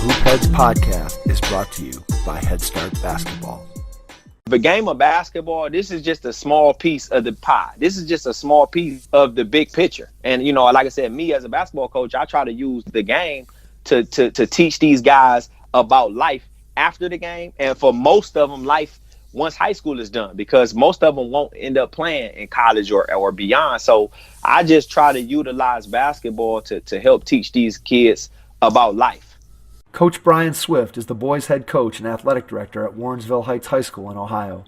Hoop Heads podcast is brought to you by Head Start Basketball. The game of basketball, this is just a small piece of the pie. This is just a small piece of the big picture. And, you know, like I said, me as a basketball coach, I try to use the game to teach these guys about life after the game. And for most of them, life once high school is done, because most of them won't end up playing in college or beyond. So I just try to utilize basketball to help teach these kids about life. Coach Brian Swift is the boys' head coach and athletic director at Warrensville Heights High School in Ohio.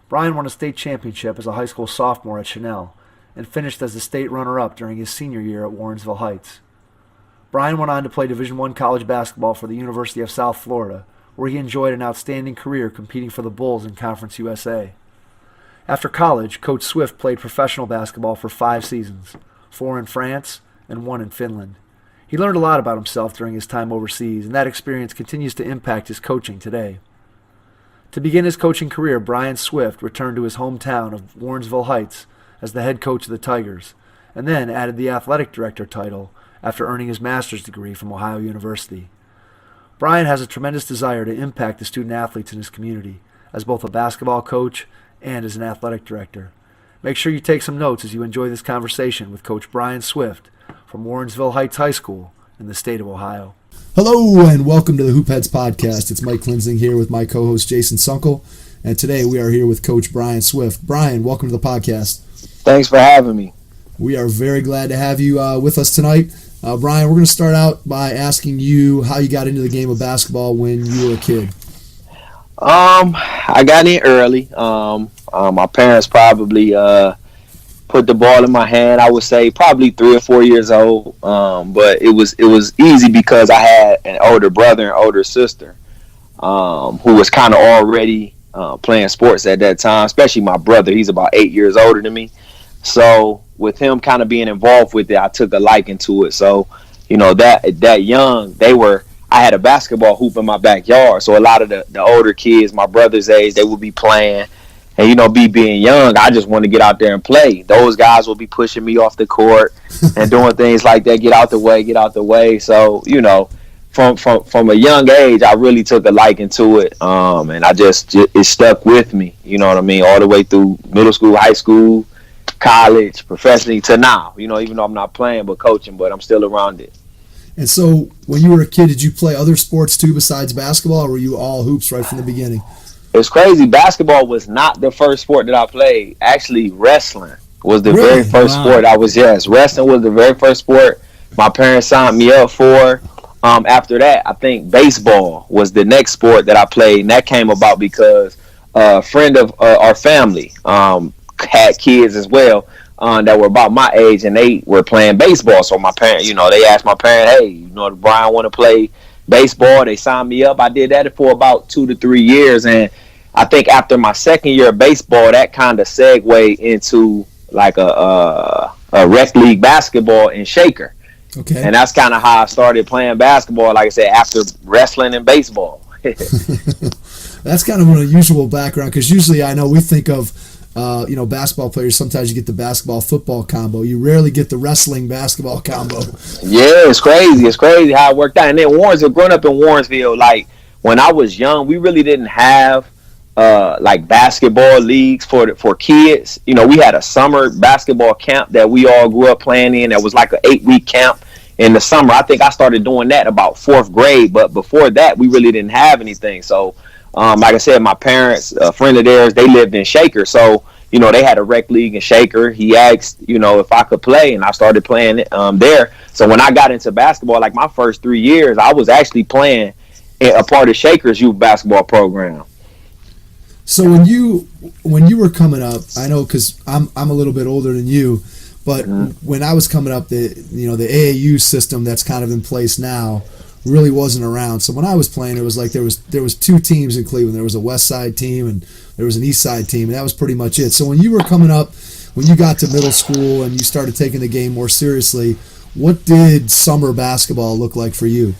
Brian won a state championship as a high school sophomore at Chanel and finished as the state runner-up during his senior year at Warrensville Heights. Brian went on to play Division I college basketball for the University of South Florida, where he enjoyed an outstanding career competing for the Bulls in Conference USA. After college, Coach Swift played professional basketball for 5 seasons, 4 in France and 1 in Finland. He learned a lot about himself during his time overseas, and that experience continues to impact his coaching today. To begin his coaching career, Brian Swift returned to his hometown of Warrensville Heights as the head coach of the Tigers, and then added the athletic director title after earning his master's degree from Ohio University. Brian has a tremendous desire to impact the student athletes in his community as both a basketball coach and as an athletic director. Make sure you take some notes as you enjoy this conversation with Coach Brian Swift from Warrensville Heights High School in the state of Ohio. Hello and welcome to the Hoop Heads podcast. It's Mike Klinzing here with my co-host Jason Sunkel, and today we are here with Coach Brian Swift. Brian, welcome to the podcast. Thanks for having me. We are very glad to have you with us tonight. Brian, we're going to start out by asking you how you got into the game of basketball when you were a kid. I got in early. My parents probably put the ball in my hand. I would say probably 3 or 4 years old. But it was easy because I had an older brother and older sister who was kind of already playing sports at that time, especially my brother. He's about 8 years older than me. So with him kind of being involved with it, I took a liking to it. So, you know, that young, I had a basketball hoop in my backyard. So a lot of the older kids, my brother's age, they would be playing. And, you know, being young, I just want to get out there and play. Those guys will be pushing me off the court and doing things like that, get out the way. So, you know, from a young age, I really took a liking to it. And it stuck with me, you know what I mean, all the way through middle school, high school, college, professionally to now. You know, even though I'm not playing but coaching, but I'm still around it. And so when you were a kid, did you play other sports too besides basketball, or were you all hoops right from the beginning? It's crazy. Basketball was not the first sport that I played. Actually, wrestling was the very first sport wrestling was the very first sport my parents signed me up for. After that, I think baseball was the next sport that I played, and that came about because a friend of our family had kids as well that were about my age, and they were playing baseball. So my parents, you know, they asked my parents, hey, you know, Brian want to play baseball? They signed me up. I did that for about 2 to 3 years, and I think after my second year of baseball, that kind of segued into like a rec league basketball in Shaker. Okay. And that's kind of how I started playing basketball, like I said, after wrestling and baseball. That's kind of an unusual background, because usually I know we think of basketball players, sometimes you get the basketball-football combo. You rarely get the wrestling-basketball combo. Yeah, it's crazy. It's crazy how it worked out. And then Warrensville, growing up in Warrensville, like when I was young, we really didn't have like basketball leagues for kids. You know, we had a summer basketball camp that we all grew up playing in. That was like an 8-week camp in the summer. I think I started doing that about 4th grade, but before that, we really didn't have anything. So, like I said, my parents, a friend of theirs, they lived in Shaker. So, you know, they had a rec league in Shaker. He asked, you know, if I could play, and I started playing there. So when I got into basketball, like my first 3 years, I was actually playing a part of Shaker's youth basketball program. So when you were coming up, I know because I'm a little bit older than you, but when I was coming up, the AAU system that's kind of in place now really wasn't around. So when I was playing, it was like there was 2 teams in Cleveland. There was a West Side team and there was an East Side team, and that was pretty much it. So when you were coming up, when you got to middle school and you started taking the game more seriously, what did summer basketball look like for you?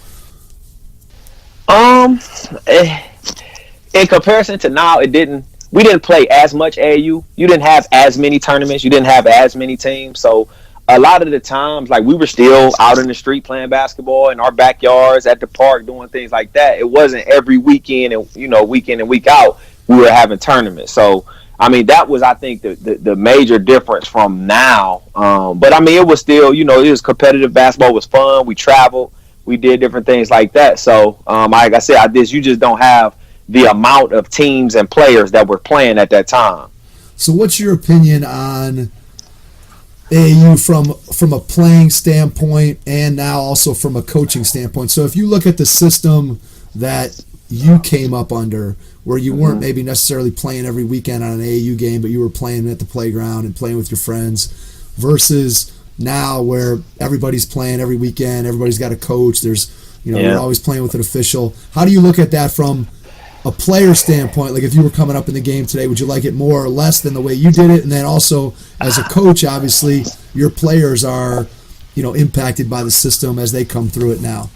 In comparison to now, we didn't play as much AAU. You didn't have as many tournaments. You didn't have as many teams. So a lot of the times, like, we were still out in the street playing basketball in our backyards, at the park, doing things like that. It wasn't every weekend and, week in and week out, we were having tournaments. So, I mean, that was, I think, the major difference from now. But, I mean, it was still, it was competitive. Basketball was fun. We traveled. We did different things like that. So, like I said, you just don't have the amount of teams and players that were playing at that time. So what's your opinion on AAU from a playing standpoint and now also from a coaching standpoint? So if you look at the system that you came up under, where you weren't maybe necessarily playing every weekend on an AAU game, but you were playing at the playground and playing with your friends, versus now where everybody's playing every weekend, everybody's got a coach, there's, you're always playing with an official. How do you look at that from a player standpoint? Like, if you were coming up in the game today, would you like it more or less than the way you did it? And then also, as a coach, obviously, your players are, impacted by the system as they come through it now.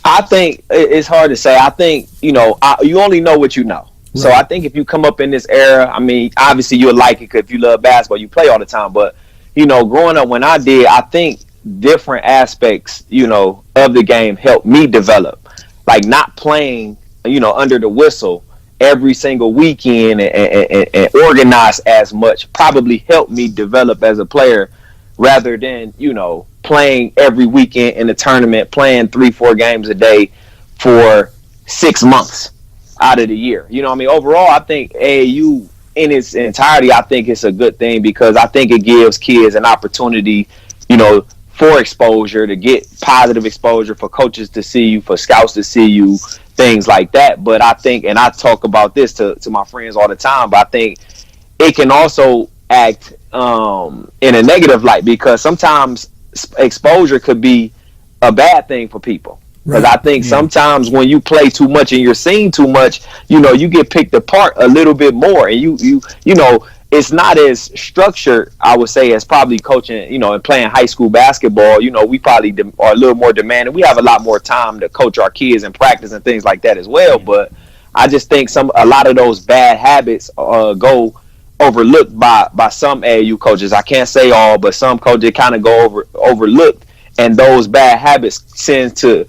I think it's hard to say. I think, you only know what you know. Right. So I think if you come up in this era, I mean, obviously you'll like it because if you love basketball, you play all the time. But, growing up when I did, I think different aspects, of the game helped me develop. Like, not playing, under the whistle every single weekend and organize as much probably helped me develop as a player, rather than, playing every weekend in a tournament, playing 3-4 games a day for 6 months out of the year. Overall, I think AAU in its entirety, I think it's a good thing, because I think it gives kids an opportunity, for exposure, to get positive exposure, for coaches to see you, for scouts to see you, things like that. But I think, and I talk about this to my friends all the time, but I think it can also act in a negative light, because sometimes exposure could be a bad thing for people. Because I think sometimes when you play too much and you're seen too much, you get picked apart a little bit more, and you it's not as structured, I would say, as probably coaching, and playing high school basketball. We probably are a little more demanding. We have a lot more time to coach our kids and practice and things like that as well. But I just think a lot of those bad habits go overlooked by some AAU coaches. I can't say all, but some coaches kind of go overlooked, and those bad habits tend to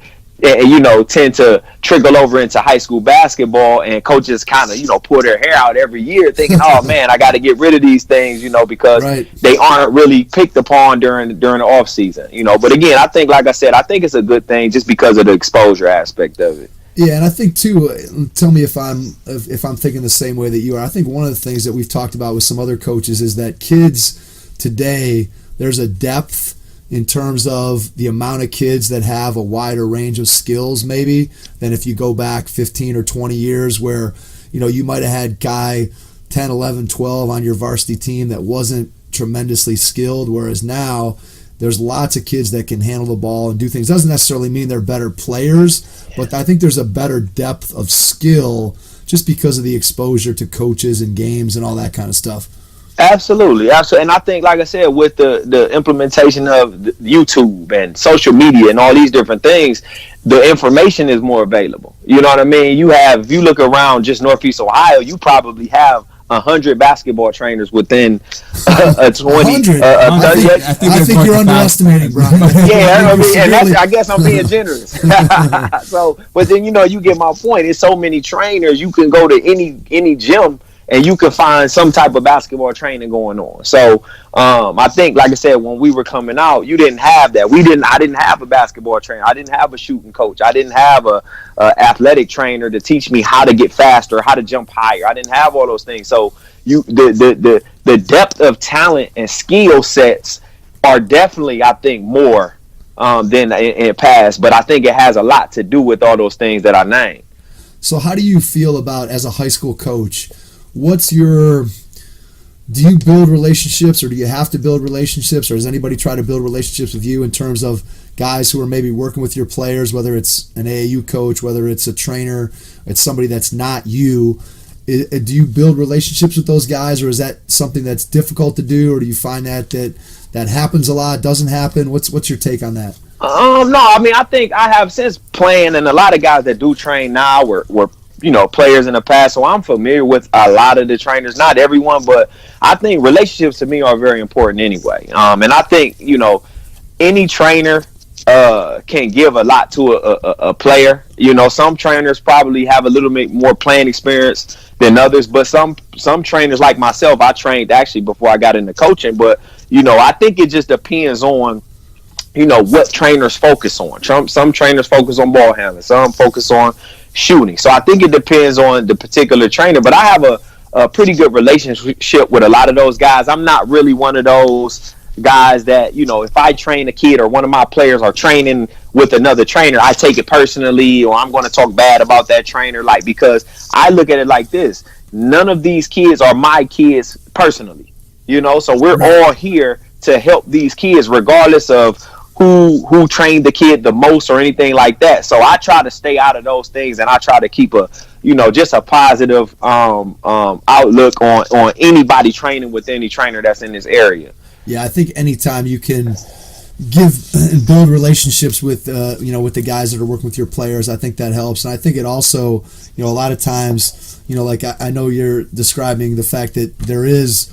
trickle over into high school basketball, and coaches kind of, pull their hair out every year thinking, oh man, I got to get rid of these things, because they aren't really picked upon during the off season, But again, I think, like I said, I think it's a good thing just because of the exposure aspect of it. Yeah, and I think too, tell me if I'm thinking the same way that you are. I think one of the things that we've talked about with some other coaches is that kids today, there's a depth in terms of the amount of kids that have a wider range of skills maybe than if you go back 15 or 20 years, where you might have had guy 10, 11, 12 on your varsity team that wasn't tremendously skilled, whereas now there's lots of kids that can handle the ball and do things. Doesn't necessarily mean they're better players, but I think there's a better depth of skill just because of the exposure to coaches and games and all that kind of stuff. Absolutely. And I think, like I said, with the implementation of YouTube and social media and all these different things, the information is more available. You know what I mean? If you look around just Northeast Ohio, you probably have 100 basketball trainers within a 20. I think you're underestimating, Brian. Yeah, I guess I'm being generous. So, but then you get my point. It's so many trainers. You can go to any gym and you can find some type of basketball training going on. So I think, like I said, when we were coming out, you didn't have that. I didn't have a basketball trainer. I didn't have a shooting coach. I didn't have a athletic trainer to teach me how to get faster, how to jump higher. I didn't have all those things. So the depth of talent and skill sets are definitely, I think, more than in the past. But I think it has a lot to do with all those things that I named. So how do you feel about, as a high school coach, do you build relationships, or do you have to build relationships, or does anybody try to build relationships with you in terms of guys who are maybe working with your players, whether it's an AAU coach, whether it's a trainer, it's somebody that's not you? Do you build relationships with those guys, or is that something that's difficult to do, or do you find that happens a lot, doesn't happen? What's your take on that? No, I mean, I think I have, since playing, and a lot of guys that do train now were players in the past, so I'm familiar with a lot of the trainers. Not everyone, but I think relationships to me are very important anyway. And I think any trainer can give a lot to a player. Some trainers probably have a little bit more playing experience than others, but some trainers like myself, I trained actually before I got into coaching. But I think it just depends on what trainers focus on. Some trainers focus on ball handling, some focus on shooting. So I think it depends on the particular trainer. But I have a pretty good relationship with a lot of those guys. I'm not really one of those guys that if I train a kid or one of my players are training with another trainer, I take it personally, or I'm going to talk bad about that trainer, because I look at it like this: none of these kids are my kids personally, so we're all here to help these kids regardless of who trained the kid the most or anything like that. So I try to stay out of those things, and I try to keep a just a positive outlook on anybody training with any trainer that's in this area. Yeah, I think anytime you can give and build relationships with with the guys that are working with your players, I think that helps. And I think it also, a lot of times, like I know you're describing the fact that there is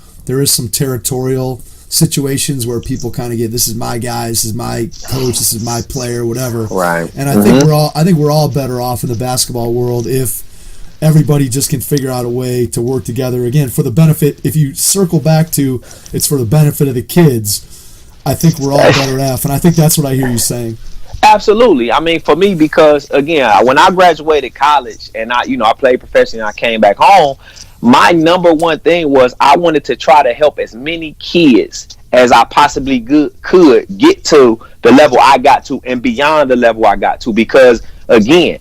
some territorial situations where people kind of get, this is my guy, this is my coach, this is my player, whatever. Right. And I think we're all better off in the basketball world if everybody just can figure out a way to work together. Again, for the benefit, if you circle back to it's for the benefit of the kids, I think we're all better off. And I think that's what I hear you saying. Absolutely. I mean, for me, because again, when I graduated college and I played professionally and I came back home, my number one thing was I wanted to try to help as many kids as I possibly could get to the level I got to and beyond the level I got to, because again,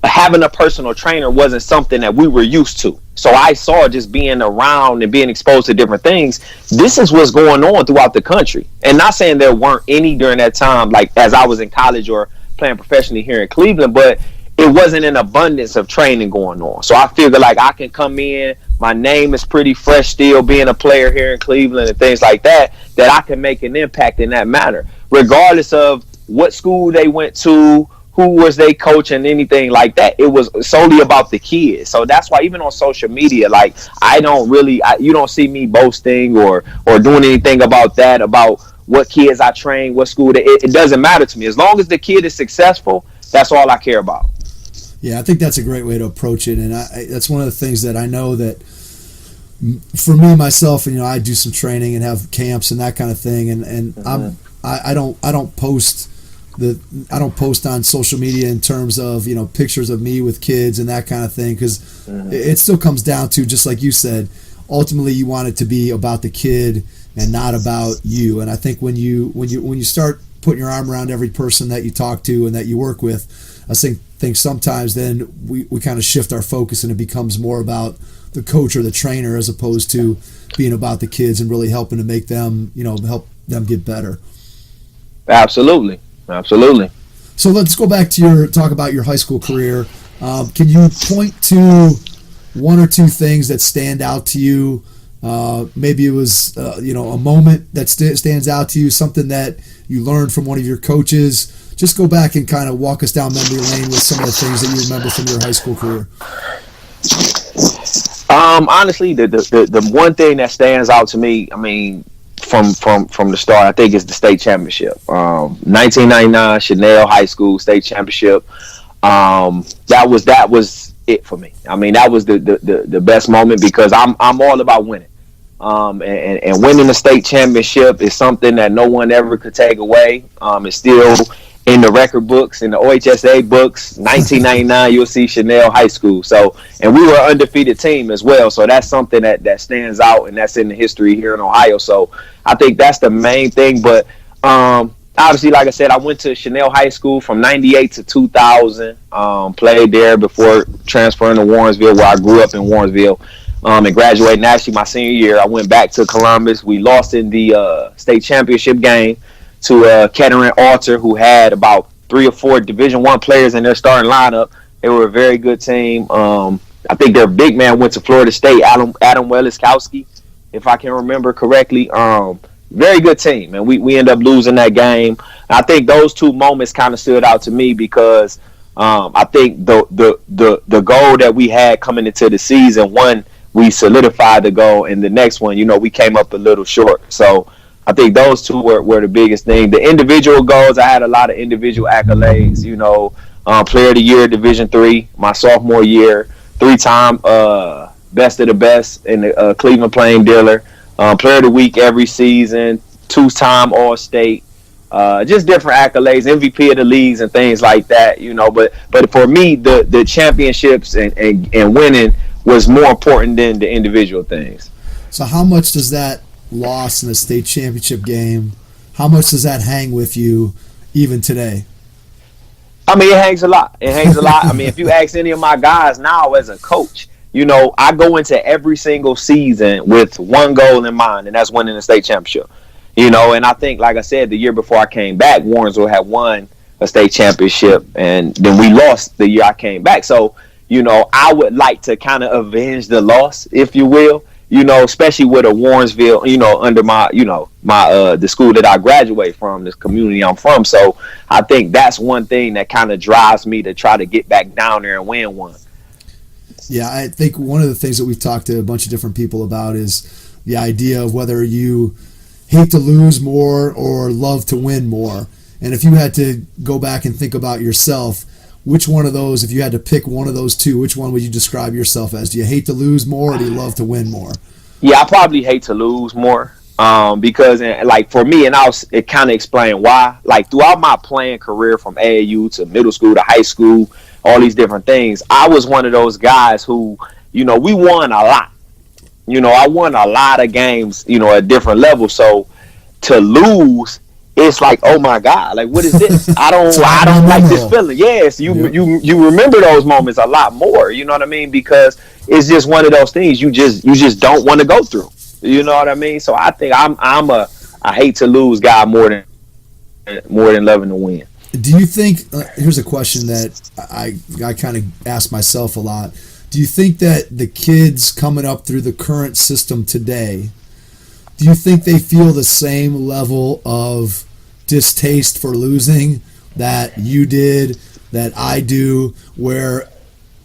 having a personal trainer wasn't something that we were used to. So I saw, just being around and being exposed to different things, this is what's going on throughout the country. And not saying there weren't any during that time, like as I was in college or playing professionally here in Cleveland, but it wasn't an abundance of training going on. So I figured like I can come in, my name is pretty fresh still being a player here in Cleveland and things like that I can make an impact in that manner, regardless of what school they went to, who was they coaching, anything like that. It was solely about the kids. So that's why even on social media, like you don't see me boasting or doing anything about that, about what kids I train, what school it doesn't matter to me. As long as the kid is successful, that's all I care about. Yeah, I think that's a great way to approach it, and that's one of the things that I know that for me myself, and I do some training and have camps and that kind of thing, and I don't post on social media in terms of pictures of me with kids and that kind of thing, because it still comes down to, just like you said, ultimately you want it to be about the kid and not about you. And I think when you start putting your arm around every person that you talk to and that you work with, I think sometimes then we kind of shift our focus and it becomes more about the coach or the trainer as opposed to being about the kids and really helping to make them, help them get better. Absolutely. So let's go back to talk about your high school career. Can you point to one or two things that stand out to you? Maybe it was, a moment that stands out to you, something that you learned from one of your coaches. Just go back and kind of walk us down memory lane with some of the things that you remember from your high school career. Honestly, the one thing that stands out to me, I mean, from the start, I think is the state championship. 1999 Chanel High School state championship. That was it for me. I mean, that was the best moment, because I'm all about winning. And winning the state championship is something that no one ever could take away. It's still in the record books, in the OHSA books. 1999, you'll see Chanel High School. So, and we were an undefeated team as well. So that's something that stands out, and that's in the history here in Ohio. So I think that's the main thing. But obviously, like I said, I went to Chanel High School from 98 to 2000. Played there before transferring to Warrensville, where I grew up in Warrensville. And graduating actually my senior year, I went back to Columbus. We lost in the state championship game to Kettering Alter, who had about 3 or 4 Division I players in their starting lineup. They were a very good team. I think their big man went to Florida State, Adam Weliskowski, if I can remember correctly. Very good team, and we ended up losing that game. I think those two moments kind of stood out to me because I think the goal that we had coming into the season, one, we solidified the goal, and the next one, we came up a little short. So I think those two were the biggest thing. The individual goals, I had a lot of individual accolades. Player of the year, Division III, my sophomore year, 3-time best of the best in the Cleveland Plain Dealer, player of the week every season, 2-time All-State. Just different accolades, MVP of the leagues and things like that, But for me, the championships and winning was more important than the individual things. So how much does that loss in the state championship game, how much does that hang with you even today? I mean, it hangs a lot. I mean, if you ask any of my guys now as a coach, I go into every single season with one goal in mind, and that's winning the state championship. And I think, like I said, the year before I came back, Warrensville had won a state championship, and then we lost the year I came back. So, I would like to kind of avenge the loss, if you will, especially with a Warrensville, under my, the school that I graduate from, this community I'm from. So I think that's one thing that kind of drives me to try to get back down there and win one. Yeah, I think one of the things that we've talked to a bunch of different people about is the idea of whether you hate to lose more or love to win more. And if you had to go back and think about yourself, which one of those, if you had to pick one of those two, which one would you describe yourself as? Do you hate to lose more or do you love to win more? Yeah, I probably hate to lose more because, like, for me, and it kind of explain why. Like, throughout my playing career from AAU to middle school to high school, all these different things, I was one of those guys who, we won a lot. I won a lot of games, at different levels. So to lose, it's like, oh my God, like, what is this? I don't like this feeling. Yes, you remember those moments a lot more. You know what I mean? Because it's just one of those things you just don't want to go through. You know what I mean? So I think I'm a hate to lose guy more than loving to win. Do you think? Here's a question that I kind of ask myself a lot. Do you think that the kids coming up through the current system today, do you think they feel the same level of distaste for losing that you did, that I do, where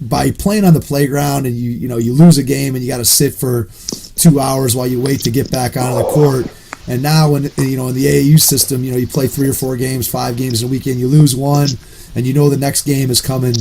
by playing on the playground and you lose a game and you got to sit for 2 hours while you wait to get back onto the court, and now in the AAU system, you play 3 or 4 games, 5 games in a weekend, you lose one, and the next game is coming,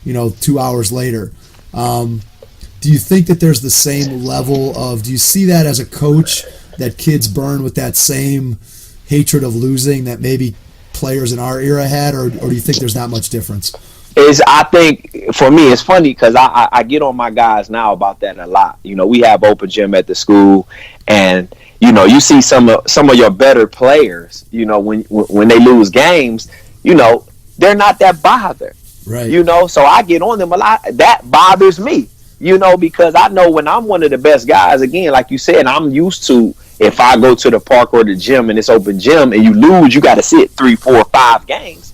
2 hours later. Do you think that there's the same level of? Do you see that as a coach, that kids burn with that same hatred of losing that maybe players in our era had, or do you think there's not much difference? I think for me, it's funny because I get on my guys now about that a lot. We have open gym at the school, and you see some of your better players. When they lose games, they're not that bothered. Right. So I get on them a lot. That bothers me. Because I know when I'm one of the best guys, again, like you said, I'm used to, if I go to the park or the gym and it's open gym and you lose, you got to sit 3, 4, 5 games.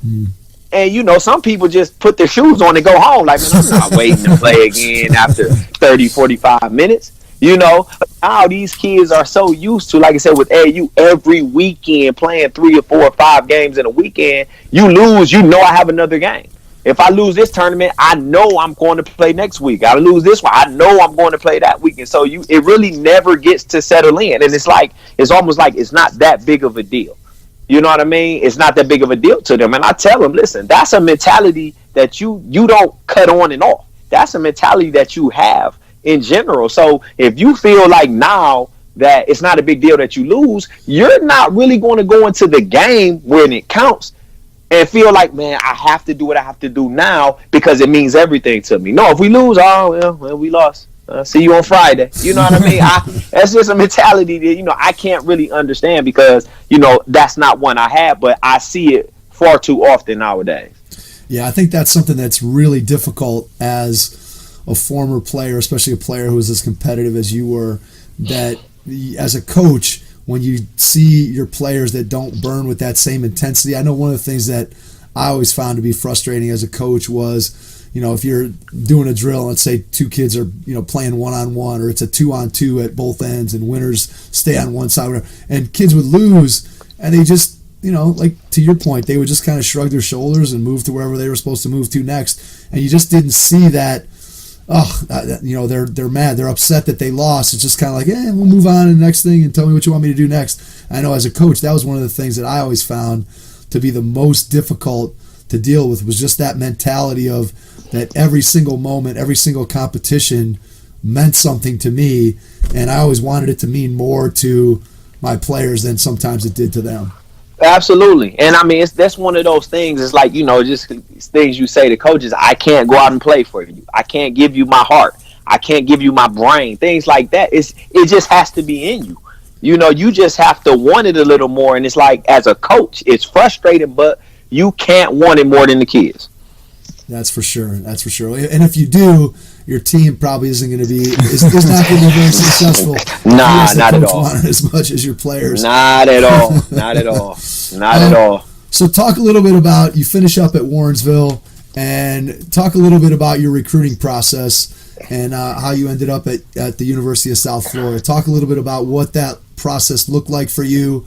And, some people just put their shoes on and go home. Like, man, I'm not waiting to play again after 30, 45 minutes. Now these kids are so used to, like I said, with AAU, every weekend playing 3 or 4 or 5 games in a weekend. You lose, I have another game. If I lose this tournament, I know I'm going to play next week. I lose this one, I know I'm going to play that weekend. So it really never gets to settle in. And it's almost like it's not that big of a deal. You know what I mean? It's not that big of a deal to them. And I tell them, listen, that's a mentality that you don't cut on and off. That's a mentality that you have in general. So if you feel like now that it's not a big deal that you lose, you're not really going to go into the game when it counts and feel like, man, I have to do what I have to do now because it means everything to me. No, if we lose, well, we lost. See you on Friday. You know what I mean? That's just a mentality that, I can't really understand because, that's not one I have, but I see it far too often nowadays. Yeah, I think that's something that's really difficult as a former player, especially a player who is as competitive as you were, that as a coach, when you see your players that don't burn with that same intensity. I know one of the things that I always found to be frustrating as a coach was, if you're doing a drill, let's say 2 kids are, playing 1-on-1, or it's a 2-on-2 at both ends and winners stay on one side, and kids would lose and they just like to your point, they would just kind of shrug their shoulders and move to wherever they were supposed to move to next, and you just didn't see that. They're mad, they're upset that they lost. It's just kind of like, we'll move on to the next thing and tell me what you want me to do next. I know as a coach, that was one of the things that I always found to be the most difficult to deal with, was just that mentality of that every single moment, every single competition meant something to me, and I always wanted it to mean more to my players than sometimes it did to them. Absolutely. And I mean, that's one of those things. It's like, just things you say to coaches. I can't go out and play for you. I can't give you my heart. I can't give you my brain. Things like that. It just has to be in you. You just have to want it a little more. And it's like, as a coach, it's frustrating, but you can't want it more than the kids. That's for sure. That's for sure. And if you do, your team probably isn't going to be is not going to be very successful. Nah, not at all. Want it as much as your players. Not at all. Not at all. Not at all. So talk a little bit about, you finish up at Warrensville, and talk a little bit about your recruiting process and how you ended up at the University of South Florida. Talk a little bit about what that process looked like for you.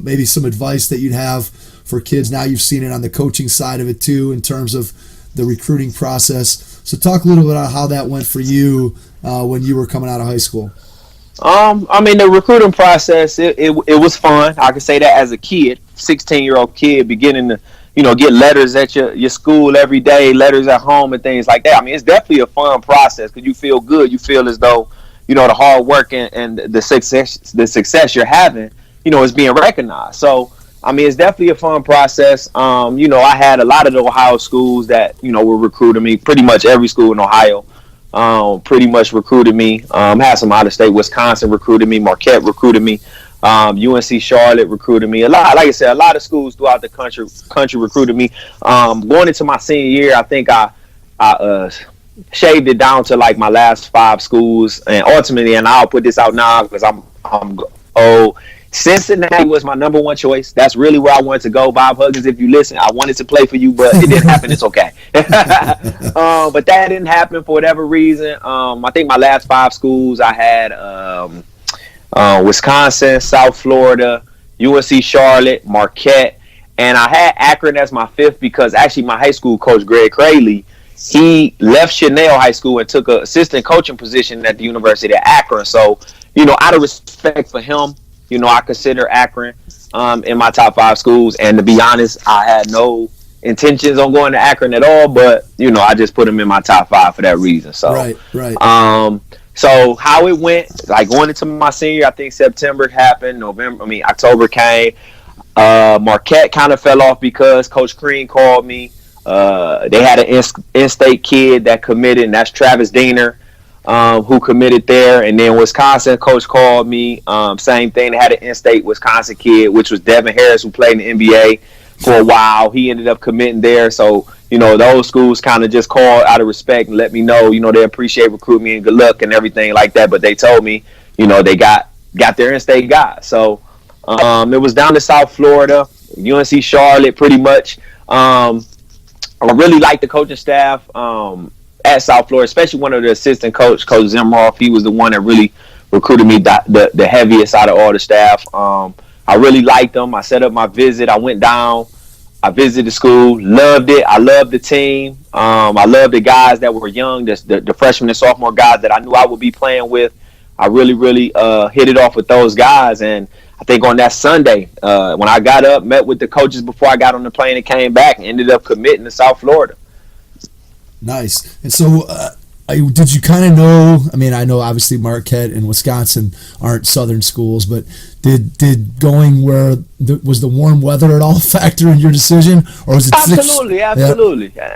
Maybe some advice that you'd have for kids. Now you've seen it on the coaching side of it too, in terms of the recruiting process. So talk a little bit about how that went for you when you were coming out of high school. I mean, the recruiting process, it was fun. I can say that as a kid, 16-year-old kid, beginning to, get letters at your school every day, letters at home and things like that. I mean, it's definitely a fun process because you feel good. You feel as though, the hard work and the success you're having, is being recognized. So, I mean, it's definitely a fun process. I had a lot of the Ohio schools that, were recruiting me. Pretty much every school in Ohio pretty much recruited me. Had some out of state. Wisconsin recruited me. Marquette recruited me. UNC Charlotte recruited me. A lot, like I said, a lot of schools throughout the country recruited me. Going into my senior year, I think I shaved it down to like my last 5 schools, and ultimately, and I'll put this out now because I'm old. Cincinnati was my number 1 choice. That's really where I wanted to go. Bob Huggins, if you listen, I wanted to play for you, but it didn't happen. It's okay. But that didn't happen for whatever reason. I think my last 5 schools I had Wisconsin, South Florida, UNC Charlotte, Marquette, and I had Akron as my 5th because actually my high school coach, Greg Crayley, he left Chanel High School and took an assistant coaching position at the University of Akron. So, out of respect for him, I consider Akron in my top 5 schools. And to be honest, I had no intentions on going to Akron at all, but, I just put them in my top 5 for that reason. So, right. So how it went, like going into my senior, I think September happened, October came. Marquette kind of fell off because Coach Crean called me. They had an in-state kid that committed, and that's Travis Diener, who committed there. And then Wisconsin coach called me. Same thing. They had an in-state Wisconsin kid, which was Devin Harris, who played in the NBA for a while. He ended up committing there. So, those schools kind of just called out of respect and let me know, they appreciate recruiting me and good luck and everything like that. But they told me, they got their in-state guys. So it was down to South Florida, UNC Charlotte pretty much. I really liked the coaching staff at South Florida, especially one of the assistant Coach Zimroff. He was the one that really recruited me the heaviest out of all the staff. I really liked them. I set up my visit. I went down. I visited the school. Loved it. I loved the team. I loved the guys that were young, the freshman and sophomore guys that I knew I would be playing with. I really, really hit it off with those guys. And I think on that Sunday, when I got up, met with the coaches before I got on the plane and came back, and ended up committing to South Florida. Nice. And so did you kind of know, I know obviously Marquette and Wisconsin aren't Southern schools, but did going where was the warm weather at all factor in your decision? Or was it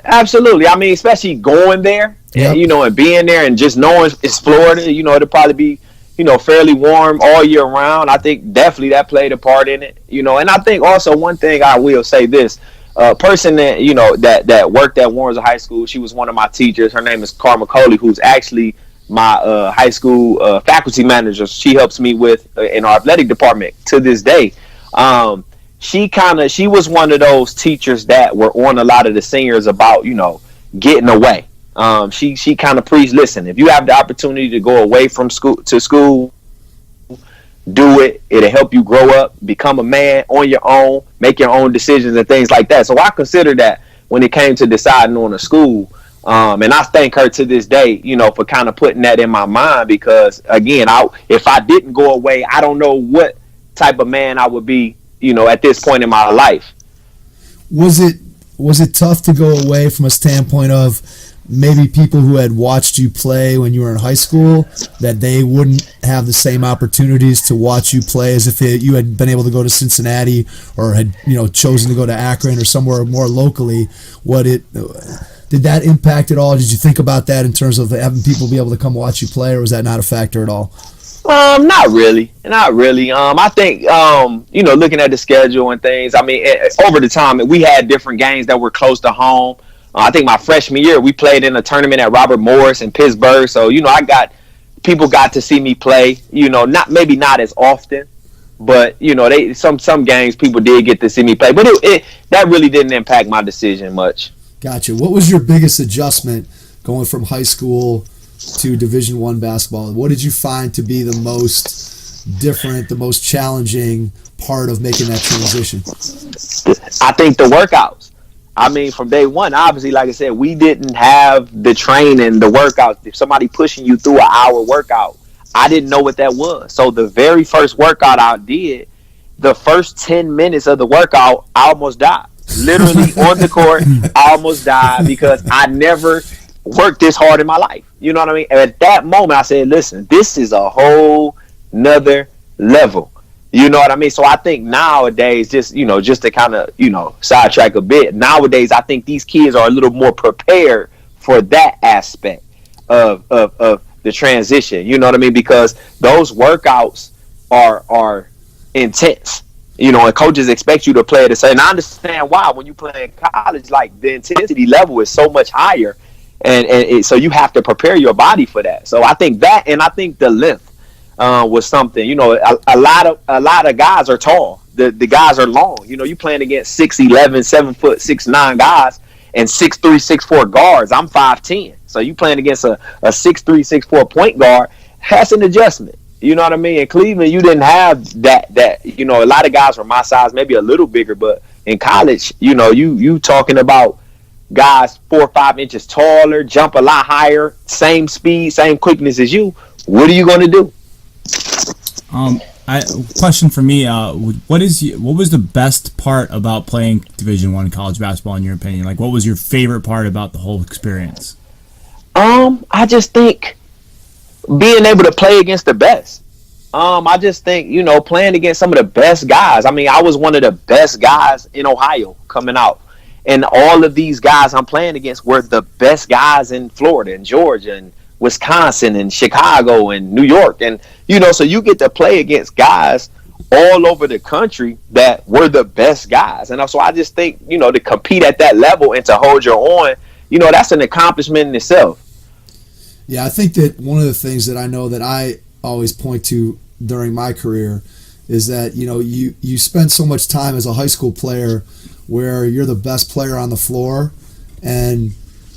Absolutely. I mean, especially going there, and, and being there and just knowing it's Florida, it'll probably be, fairly warm all year round. I think definitely that played a part in it, and I think also one thing I will say this, person that that worked at Warrensville High School, she was one of my teachers. Her name is Carmen Coley, who's actually my high school faculty manager. She helps me with in our athletic department to this day. She was one of those teachers that were on a lot of the seniors about getting away. She kind of preached, listen, if you have the opportunity to go away from school to school, do it. It'll help you grow up, become a man on your own, make your own decisions and things like that. So I consider that when it came to deciding on a school. And I thank her to this day, for kind of putting that in my mind, because again, if I didn't go away, I don't know what type of man I would be, at this point in my life. Was it tough to go away from a standpoint of maybe people who had watched you play when you were in high school, that they wouldn't have the same opportunities to watch you play as if you had been able to go to Cincinnati or had chosen to go to Akron or somewhere more locally? Did that impact at all? Did you think about that in terms of having people be able to come watch you play, or was that not a factor at all? Not really. I think, looking at the schedule and things, I mean, over the time, we had different games that were close to home. I think my freshman year, we played in a tournament at Robert Morris in Pittsburgh. So, people got to see me play, not as often, but, some games people did get to see me play. But that really didn't impact my decision much. Gotcha. What was your biggest adjustment going from high school to Division I basketball? What did you find to be the most different, the most challenging part of making that transition? I think the workouts. I mean, from day one, obviously, like I said, we didn't have the training, the workouts. If somebody pushing you through an hour workout, I didn't know what that was. So the very first workout I did, the first 10 minutes of the workout, I almost died. Literally on the court, I almost died because I never worked this hard in my life. You know what I mean? And at that moment, I said, listen, this is a whole nother level. You know what I mean? So I think nowadays, just to kind of, sidetrack a bit, nowadays, I think these kids are a little more prepared for that aspect of the transition. You know what I mean? Because those workouts are intense. And coaches expect you to play at a certain. And I understand why. When you play in college, like, the intensity level is so much higher, and so you have to prepare your body for that. So I think that, and I think the length was something. A lot of guys are tall. The guys are long. You playing against 6'11", 7 foot 6'9" guys and 6'3", 6'4" guards. I'm 5'10", so you playing against a 6'3", 6'4" point guard. That's an adjustment. You know what I mean? In Cleveland, you didn't have that. A lot of guys were my size, maybe a little bigger, but in college, you talking about guys 4 or 5 inches taller, jump a lot higher, same speed, same quickness as you. What are you going to do? Question for me: what was the best part about playing Division I college basketball, in your opinion? Like, what was your favorite part about the whole experience? I just think being able to play against the best. I just think, playing against some of the best guys. I mean, I was one of the best guys in Ohio coming out. And all of these guys I'm playing against were the best guys in Florida and Georgia and Wisconsin and Chicago and New York. And, so you get to play against guys all over the country that were the best guys. And so I just think, to compete at that level and to hold your own, that's an accomplishment in itself. Yeah, I think that one of the things that I know that I always point to during my career is that, you spend so much time as a high school player where you're the best player on the floor, and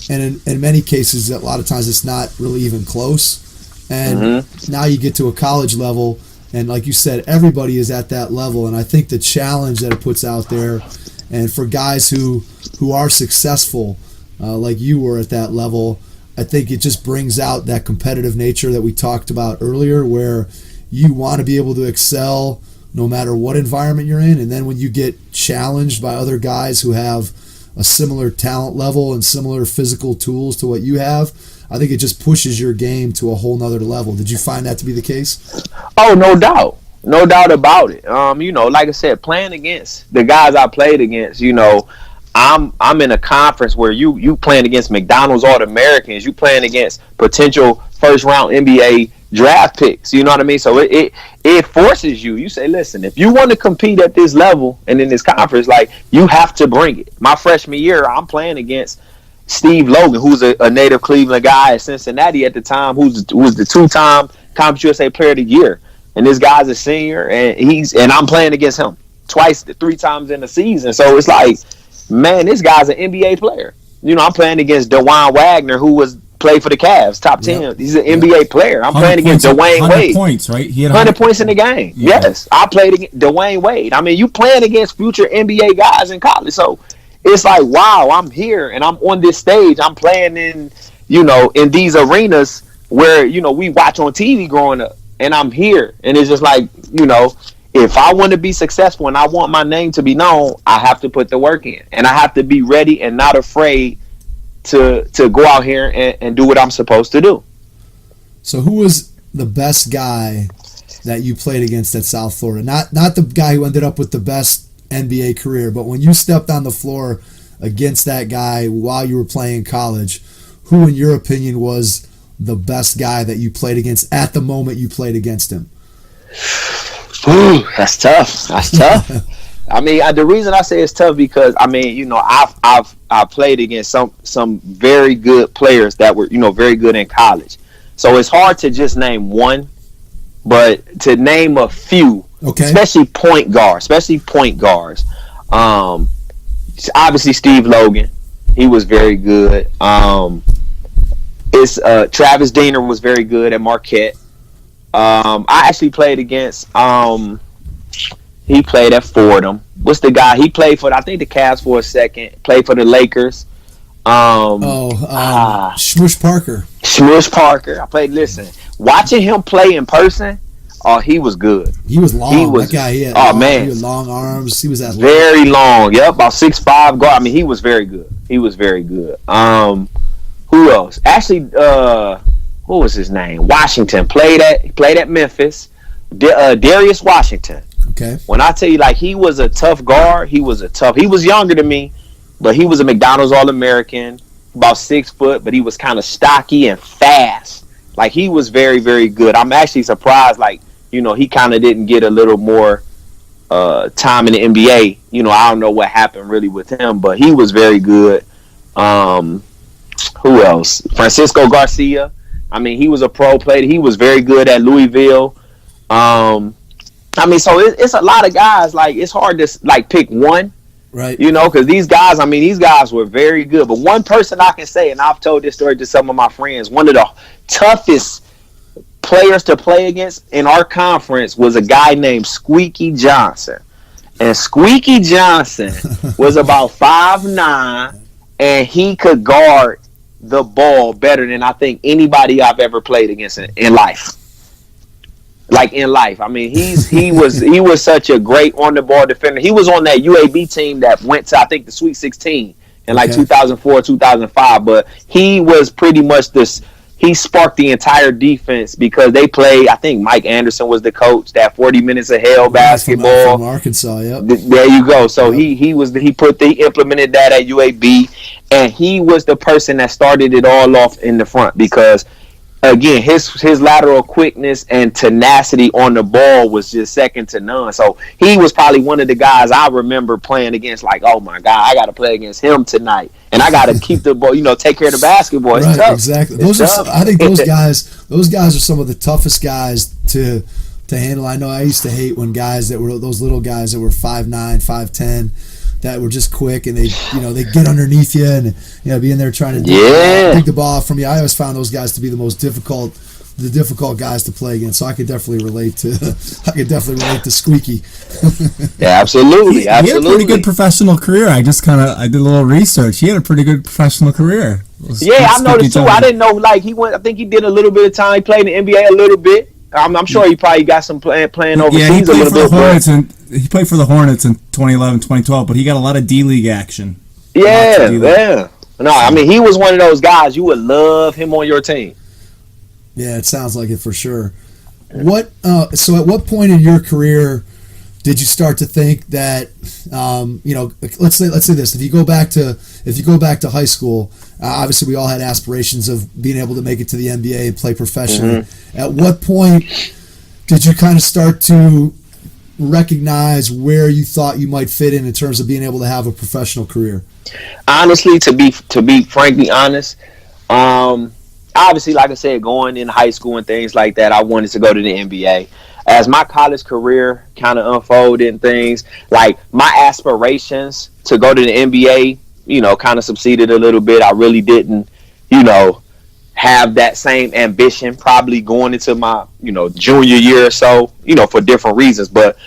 in many cases, a lot of times it's not really even close. And now you get to a college level, and like you said, everybody is at that level. And I think the challenge that it puts out there, and for guys who are successful, like you were at that level, I think it just brings out that competitive nature that we talked about earlier, where you want to be able to excel no matter what environment you're in. And then when you get challenged by other guys who have a similar talent level and similar physical tools to what you have, I think it just pushes your game to a whole nother level. Did you find that to be the case? Oh, no doubt. No doubt about it. Like I said, playing against the guys I played against, I'm in a conference where you playing against McDonald's All-Americans, you playing against potential first-round NBA draft picks. You know what I mean? So it forces you. You say, listen, if you want to compete at this level and in this conference, like, you have to bring it. My freshman year, I'm playing against Steve Logan, who's a native Cleveland guy at Cincinnati at the time, who was the 2-time Conference USA Player of the Year. And this guy's a senior, and I'm playing against him 3 times in the season. So it's like, man, this guy's an NBA player. I'm playing against DeJuan Wagner, who was played for the Cavs, top 10. Yep. He's an NBA player. I'm playing against points, Dwayne 100 Wade. points, right? He had 100 points in the game. Yeah. Yes, I played against Dwayne Wade. I mean, you playing against future NBA guys in college, so it's like, wow, I'm here and I'm on this stage. I'm playing in, in these arenas where we watch on TV growing up, and I'm here, and it's just like, if I want to be successful and I want my name to be known, I have to put the work in, and I have to be ready and not afraid to go out here and do what I'm supposed to do. So who was the best guy that you played against at South Florida? Not the guy who ended up with the best NBA career, but when you stepped on the floor against that guy while you were playing college, who in your opinion was the best guy that you played against at the moment you played against him? Ooh, that's tough. I mean, the reason I say it's tough because I've played against some very good players that were very good in college, so it's hard to just name one, but to name a few, okay, especially point guards. Obviously Steve Logan, he was very good. Travis Diener was very good at Marquette. I actually played against he played at Fordham. What's the guy? He played for, I think, the Cavs for a second. Played for the Lakers. Smush Parker. Smush Parker. Watching him play in person, he was good. He was long. He was long arms. He was athletic. Very long. Yep, about 6'5" guard. I mean, he was very good. Who else? Actually, what was his name? Washington played at Memphis. Darius Washington. Okay. When I tell you, like, he was a tough guard, he was younger than me, but he was a McDonald's All-American, about 6 foot, but he was kind of stocky and fast. Like, he was very, very good. I'm actually surprised, like, he kind of didn't get a little more time in the NBA. I don't know what happened really with him, but he was very good. Who else? Francisco Garcia. I mean, he was a pro player. He was very good at Louisville. So it's a lot of guys. Like, it's hard to like pick one, right? Because these guys were very good. But one person I can say, and I've told this story to some of my friends, one of the toughest players to play against in our conference was a guy named Squeaky Johnson. And Squeaky Johnson was about 5'9", and he could guard the ball better than I think anybody I've ever played against in life. Like, in life. I mean, he was such a great on the ball defender. He was on that UAB team that went to, I think, the Sweet 16 in 2004, 2005. But he was pretty much he sparked the entire defense because they played, I think Mike Anderson was the coach, that 40 minutes of hell basketball. From Arkansas, yep. There you go. So he implemented that at UAB, and he was the person that started it all off in the front because, again, his lateral quickness and tenacity on the ball was just second to none. So he was probably one of the guys I remember playing against, like, oh my God, I got to play against him tonight. And I got to keep the ball, take care of the basketball. It's tough. Exactly. I think those guys are some of the toughest guys to handle. I know I used to hate when guys that were those little guys that were 5'9", 5'10", that were just quick, and they get underneath you and be in there trying to dig the ball from you. I always found those guys to be the most difficult guys to play against. So I could definitely relate to Squeaky. Yeah, absolutely. He had a pretty good professional career. I did a little research. He had a pretty good professional career. I noticed too. I didn't know, like, he went. I think he did a little bit of time. He played in the NBA a little bit. I'm sure he probably got some playing overseas a little bit. He played for the Hornets in 2011, 2012, but he got a lot of D-League action. Yeah. No, I mean, he was one of those guys you would love him on your team. Yeah, it sounds like it for sure. So at what point in your career did you start to think that, let's say this: if you go back to high school, obviously we all had aspirations of being able to make it to the NBA and play professionally. Mm-hmm. At what point did you kind of start to recognize where you thought you might fit in terms of being able to have a professional career? Honestly, to be frankly honest, obviously, like I said, going in high school and things like that, I wanted to go to the NBA. As my college career kind of unfolded and things, like, my aspirations to go to the NBA, kind of subsided a little bit. I really didn't, have that same ambition probably going into my, junior year or so, for different reasons. But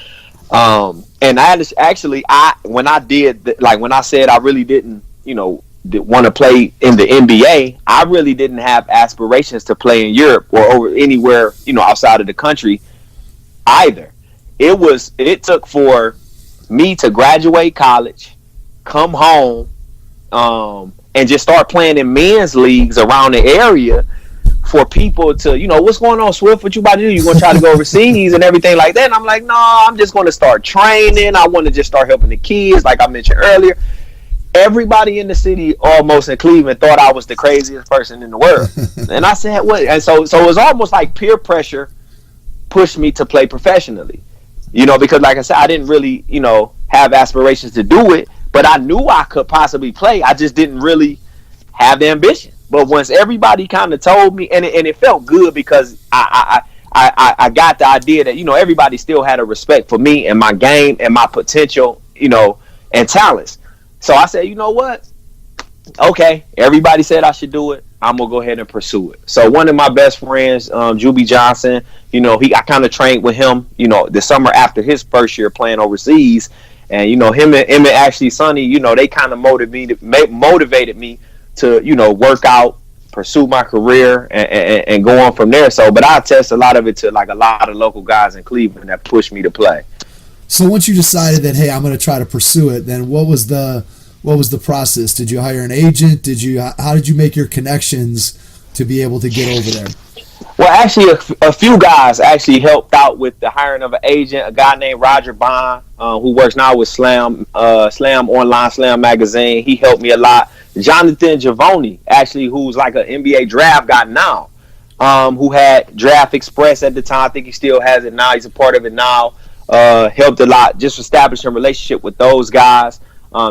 and I actually, when I said I really didn't, want to play in the NBA, I really didn't have aspirations to play in Europe or over anywhere, outside of the country either. It took for me to graduate college, come home, and just start playing in men's leagues around the area for people to, what's going on, Swift? What you about to do? You going to try to go overseas and everything like that? And I'm like, no, I'm just going to start training. I want to just start helping the kids, like I mentioned earlier. Everybody in the city, almost in Cleveland, thought I was the craziest person in the world. And I said, what? And so it was almost like peer pressure pushed me to play professionally. Because like I said, I didn't really, have aspirations to do it, but I knew I could possibly play. I just didn't really have the ambition. But once everybody kind of told me, and it felt good because I got the idea that, everybody still had a respect for me and my game and my potential, and talents. So I said, you know what? Okay, everybody said I should do it. I'm going to go ahead and pursue it. So one of my best friends, Juby Johnson, I kind of trained with him, the summer after his first year playing overseas. And, him and Ashley Sonny, they kind of motivated me to, work out, pursue my career, and go on from there. So, but I attest a lot of it to like a lot of local guys in Cleveland that pushed me to play. So once you decided that, hey, I'm going to try to pursue it, then what was the process? Did you hire an agent? How did you make your connections to be able to get over there? Well, actually, a few guys actually helped out with the hiring of an agent. A guy named Roger Bond, who works now with Slam Online, Slam Magazine. He helped me a lot. Jonathan Giavoni, actually, who's like an NBA draft guy now, who had Draft Express at the time. I think he still has it now. He's a part of it now. Helped a lot, just establishing a relationship with those guys.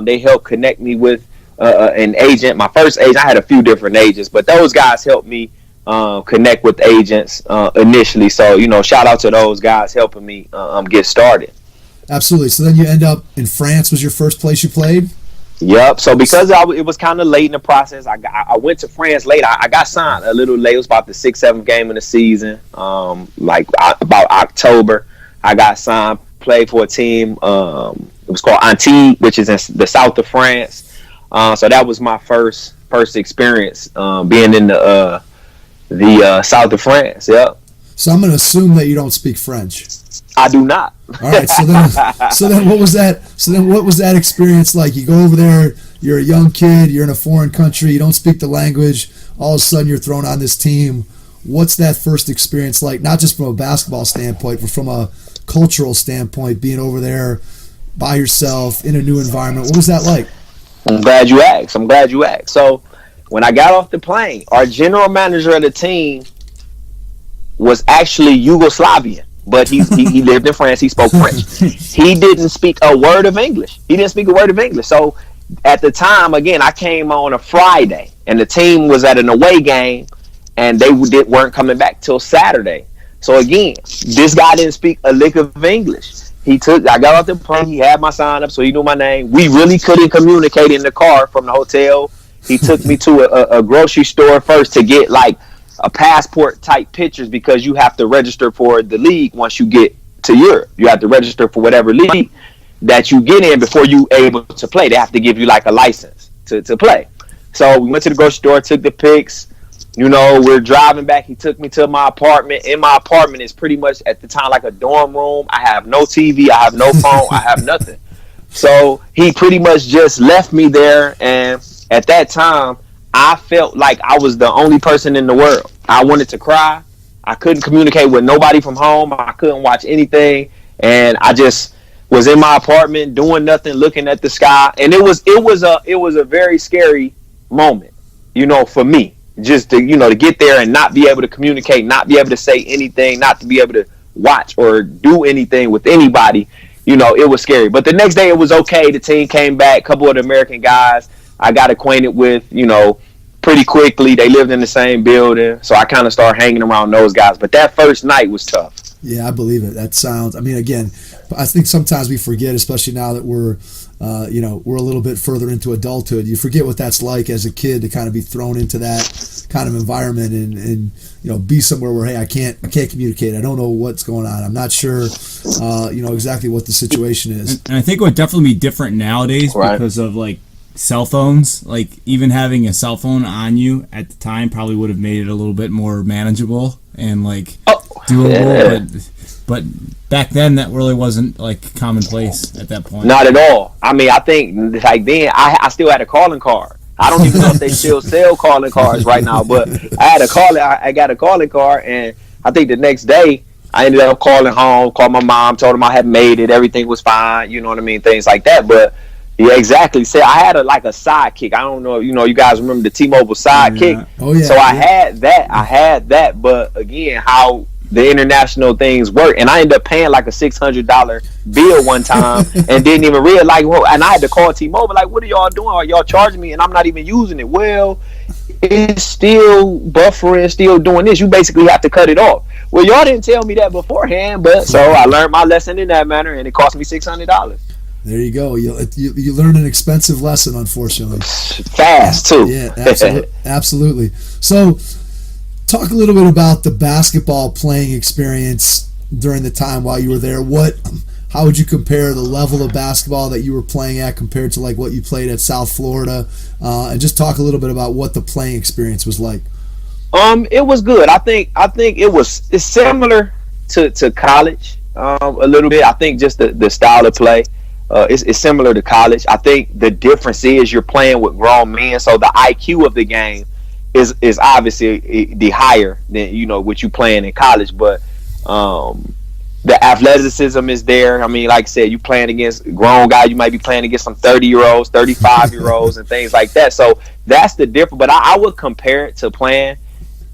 They helped connect me with an agent. My first agent, I had a few different agents, but those guys helped me connect with agents initially. So, shout out to those guys helping me get started. Absolutely. So then you end up in France. Was your first place you played? Yep. So because it was kind of late in the process, I went to France late. I got signed a little late. It was about the 6th, 7th game of the season. About October, I got signed. Played for a team. It was called Antibes, which is in the south of France. So that was my first experience being in the south of France. Yep. So I'm going to assume that you don't speak French. I do not. All right. So then what was that? So then what was that experience like? You go over there. You're a young kid. You're in a foreign country. You don't speak the language. All of a sudden, you're thrown on this team. What's that first experience like? Not just from a basketball standpoint, but from a cultural standpoint, being over there by yourself in a new environment. What was that like? I'm glad you asked. So when I got off the plane, our general manager of the team was actually Yugoslavian, but he lived in France. He spoke French. He didn't speak a word of English. So at the time, again, I came on a Friday, and the team was at an away game, and they weren't coming back till Saturday. So again, this guy didn't speak a lick of English. I got off the plane. He had my sign up, so he knew my name. We really couldn't communicate in the car from the hotel. He took me to a grocery store first to get like a passport type pictures, because you have to register for the league once you get to Europe. You have to register for whatever league that you get in before you able to play. They have to give you like a license to play. So we went to the grocery store, took the pics. We're driving back. He took me to my apartment. In my apartment is pretty much at the time like a dorm room. I have no TV. I have no phone. I have nothing. So he pretty much just left me there. And at that time, I felt like I was the only person in the world. I wanted to cry. I couldn't communicate with nobody from home. I couldn't watch anything. And I just was in my apartment doing nothing, looking at the sky. And it was a very scary moment, for me. Just to get there and not be able to communicate, not be able to say anything, not to be able to watch or do anything with anybody, it was scary. But the next day it was okay. The team came back. A couple of the American guys I got acquainted with, pretty quickly. They lived in the same building, so I kind of started hanging around those guys. But that first night was tough. Yeah, I believe it. That sounds, again, I think sometimes we forget, especially now that we're we're a little bit further into adulthood. You forget what that's like as a kid to kind of be thrown into that kind of environment and be somewhere where, hey, I can't communicate. I don't know what's going on. I'm not sure, exactly what the situation is. And I think it would definitely be different nowadays because of like cell phones. Like even having a cell phone on you at the time probably would have made it a little bit more manageable and like doable. But back then, that really wasn't like commonplace at that point. Not at all. I mean, I think like then I still had a calling card. I don't even know if they still sell calling cards right now, but I got a calling card, and I think the next day I ended up calling home, called my mom, told them I had made it, everything was fine, you know what I mean, things like that. But yeah, exactly. Say I had a sidekick. I don't know, you guys remember the T-Mobile sidekick? Yeah. Oh yeah. So I had that, but again, how the international things work, and I ended up paying like a $600 bill one time and didn't even realize. And I had to call T-Mobile, like, what are y'all doing? Are y'all charging me? And I'm not even using it. Well, it's still buffering, still doing this. You basically have to cut it off. Well, y'all didn't tell me that beforehand, but so I learned my lesson in that manner, and it cost me $600. There you go. You learned an expensive lesson, unfortunately. Fast too. Yeah, absolutely. So, talk a little bit about the basketball playing experience during the time while you were there. How would you compare the level of basketball that you were playing at compared to like what you played at South Florida? And just talk a little bit about what the playing experience was like. It was good. I think it's similar to college a little bit. I think just the style of play is similar to college. I think the difference is you're playing with grown men, so the IQ of the game is obviously the higher than what you playing in college, but the athleticism is there. I mean, like I said, you playing against grown guys, you might be playing against some 30-year-olds, 35-year-olds, and things like that. So that's the difference. But I would compare it to playing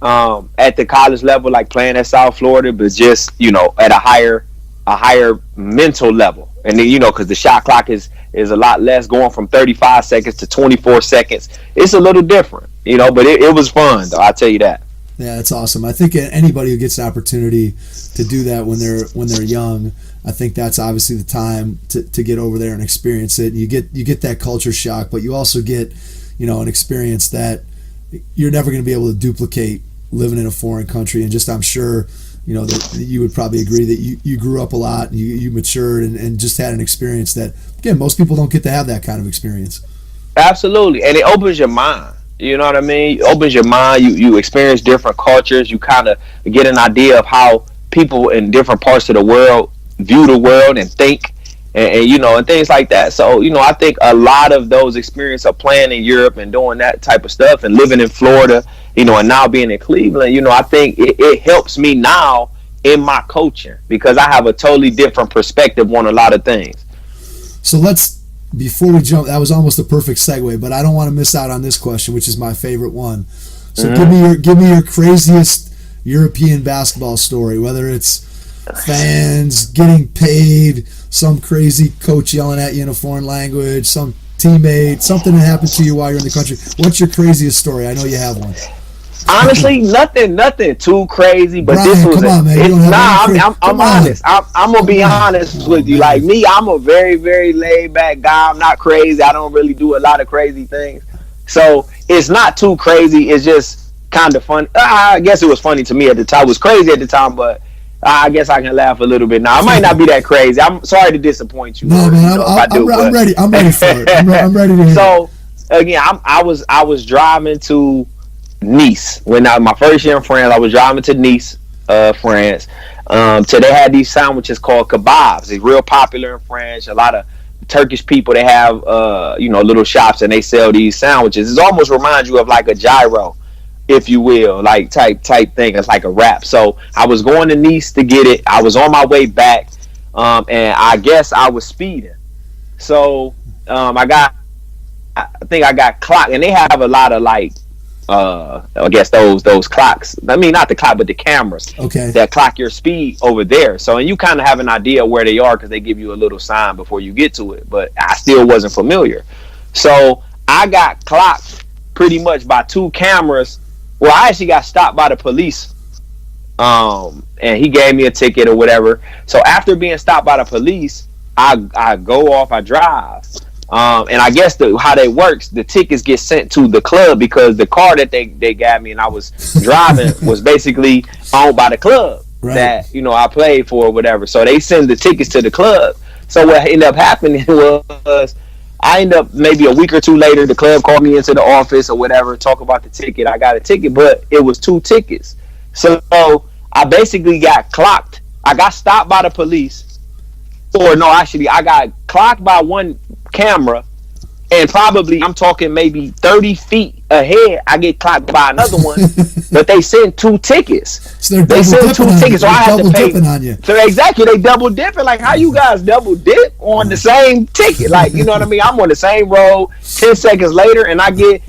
at the college level, like playing at South Florida, but just at a higher mental level. And then because the shot clock is a lot less, going from 35 seconds to 24 seconds. It's a little different, but it was fun, though, I'll tell you that. Yeah, that's awesome. I think anybody who gets an opportunity to do that when they're young, I think that's obviously the time to get over there and experience it. You get that culture shock, but you also get an experience that you're never going to be able to duplicate living in a foreign country. And just I'm sure that you would probably agree that you grew up a lot, and you matured and just had an experience that, again, most people don't get to have that kind of experience. Absolutely. And it opens your mind. You know what I mean? It opens your mind. You experience different cultures. You kind of get an idea of how people in different parts of the world view the world and think and things like that. So, I think a lot of those experiences of playing in Europe and doing that type of stuff and living in Florida, and now being in Cleveland, I think it helps me now in my coaching because I have a totally different perspective on a lot of things. So before we jump, that was almost a perfect segue, but I don't want to miss out on this question, which is my favorite one. So give me your craziest European basketball story, whether it's fans getting paid, some crazy coach yelling at you in a foreign language, some teammate, something that happened to you while you're in the country. What's your craziest story? I know you have one. Honestly, nothing too crazy, but Brian, this was come on, man. I'm honest. I'm gonna be honest with you. Like me, I'm a very, very laid back guy. I'm not crazy. I don't really do a lot of crazy things. So it's not too crazy. It's just kind of fun. I guess it was funny to me at the time. It was crazy at the time, but I guess I can laugh a little bit now. It might not be that crazy. I'm sorry to disappoint you. No, man, I'm ready. I'm ready for it. I'm ready to hear. So again, I was driving to Nice when my first year in France. I was driving to Nice, France. So they had these sandwiches called kebabs. It's real popular in France. A lot of Turkish people, they have little shops and they sell these sandwiches. It almost reminds you of like a gyro, if you will, like type thing. It's like a wrap. So I was going to Nice to get it. I was on my way back, and I guess I was speeding. So I think I got clocked, and they have a lot of like I guess those clocks. I mean, not the clock, but the cameras that clock your speed over there. So, and you kind of have an idea where they are because they give you a little sign before you get to it. But I still wasn't familiar. So I got clocked pretty much by two cameras. Well, I actually got stopped by the police. And he gave me a ticket or whatever. So after being stopped by the police, I go off, I drive. And I guess how that works, the tickets get sent to the club because the car that they got me and I was driving was basically owned by the club that I played for or whatever. So they send the tickets to the club. So what ended up happening was I ended up maybe a week or two later, the club called me into the office or whatever, talk about the ticket. I got a ticket, but it was 2 tickets. So I basically got clocked. I got stopped by the police. Or no, actually, I got clocked by one camera, and probably I'm talking maybe 30 feet ahead, I get clocked by another one. But they sent 2 tickets. So they sent 2 tickets, so I had to pay. On you. So exactly, they double dipping. Like, how you guys double dip on the same ticket? Like, you know what I mean? I'm on the same road. 10 seconds later, and I get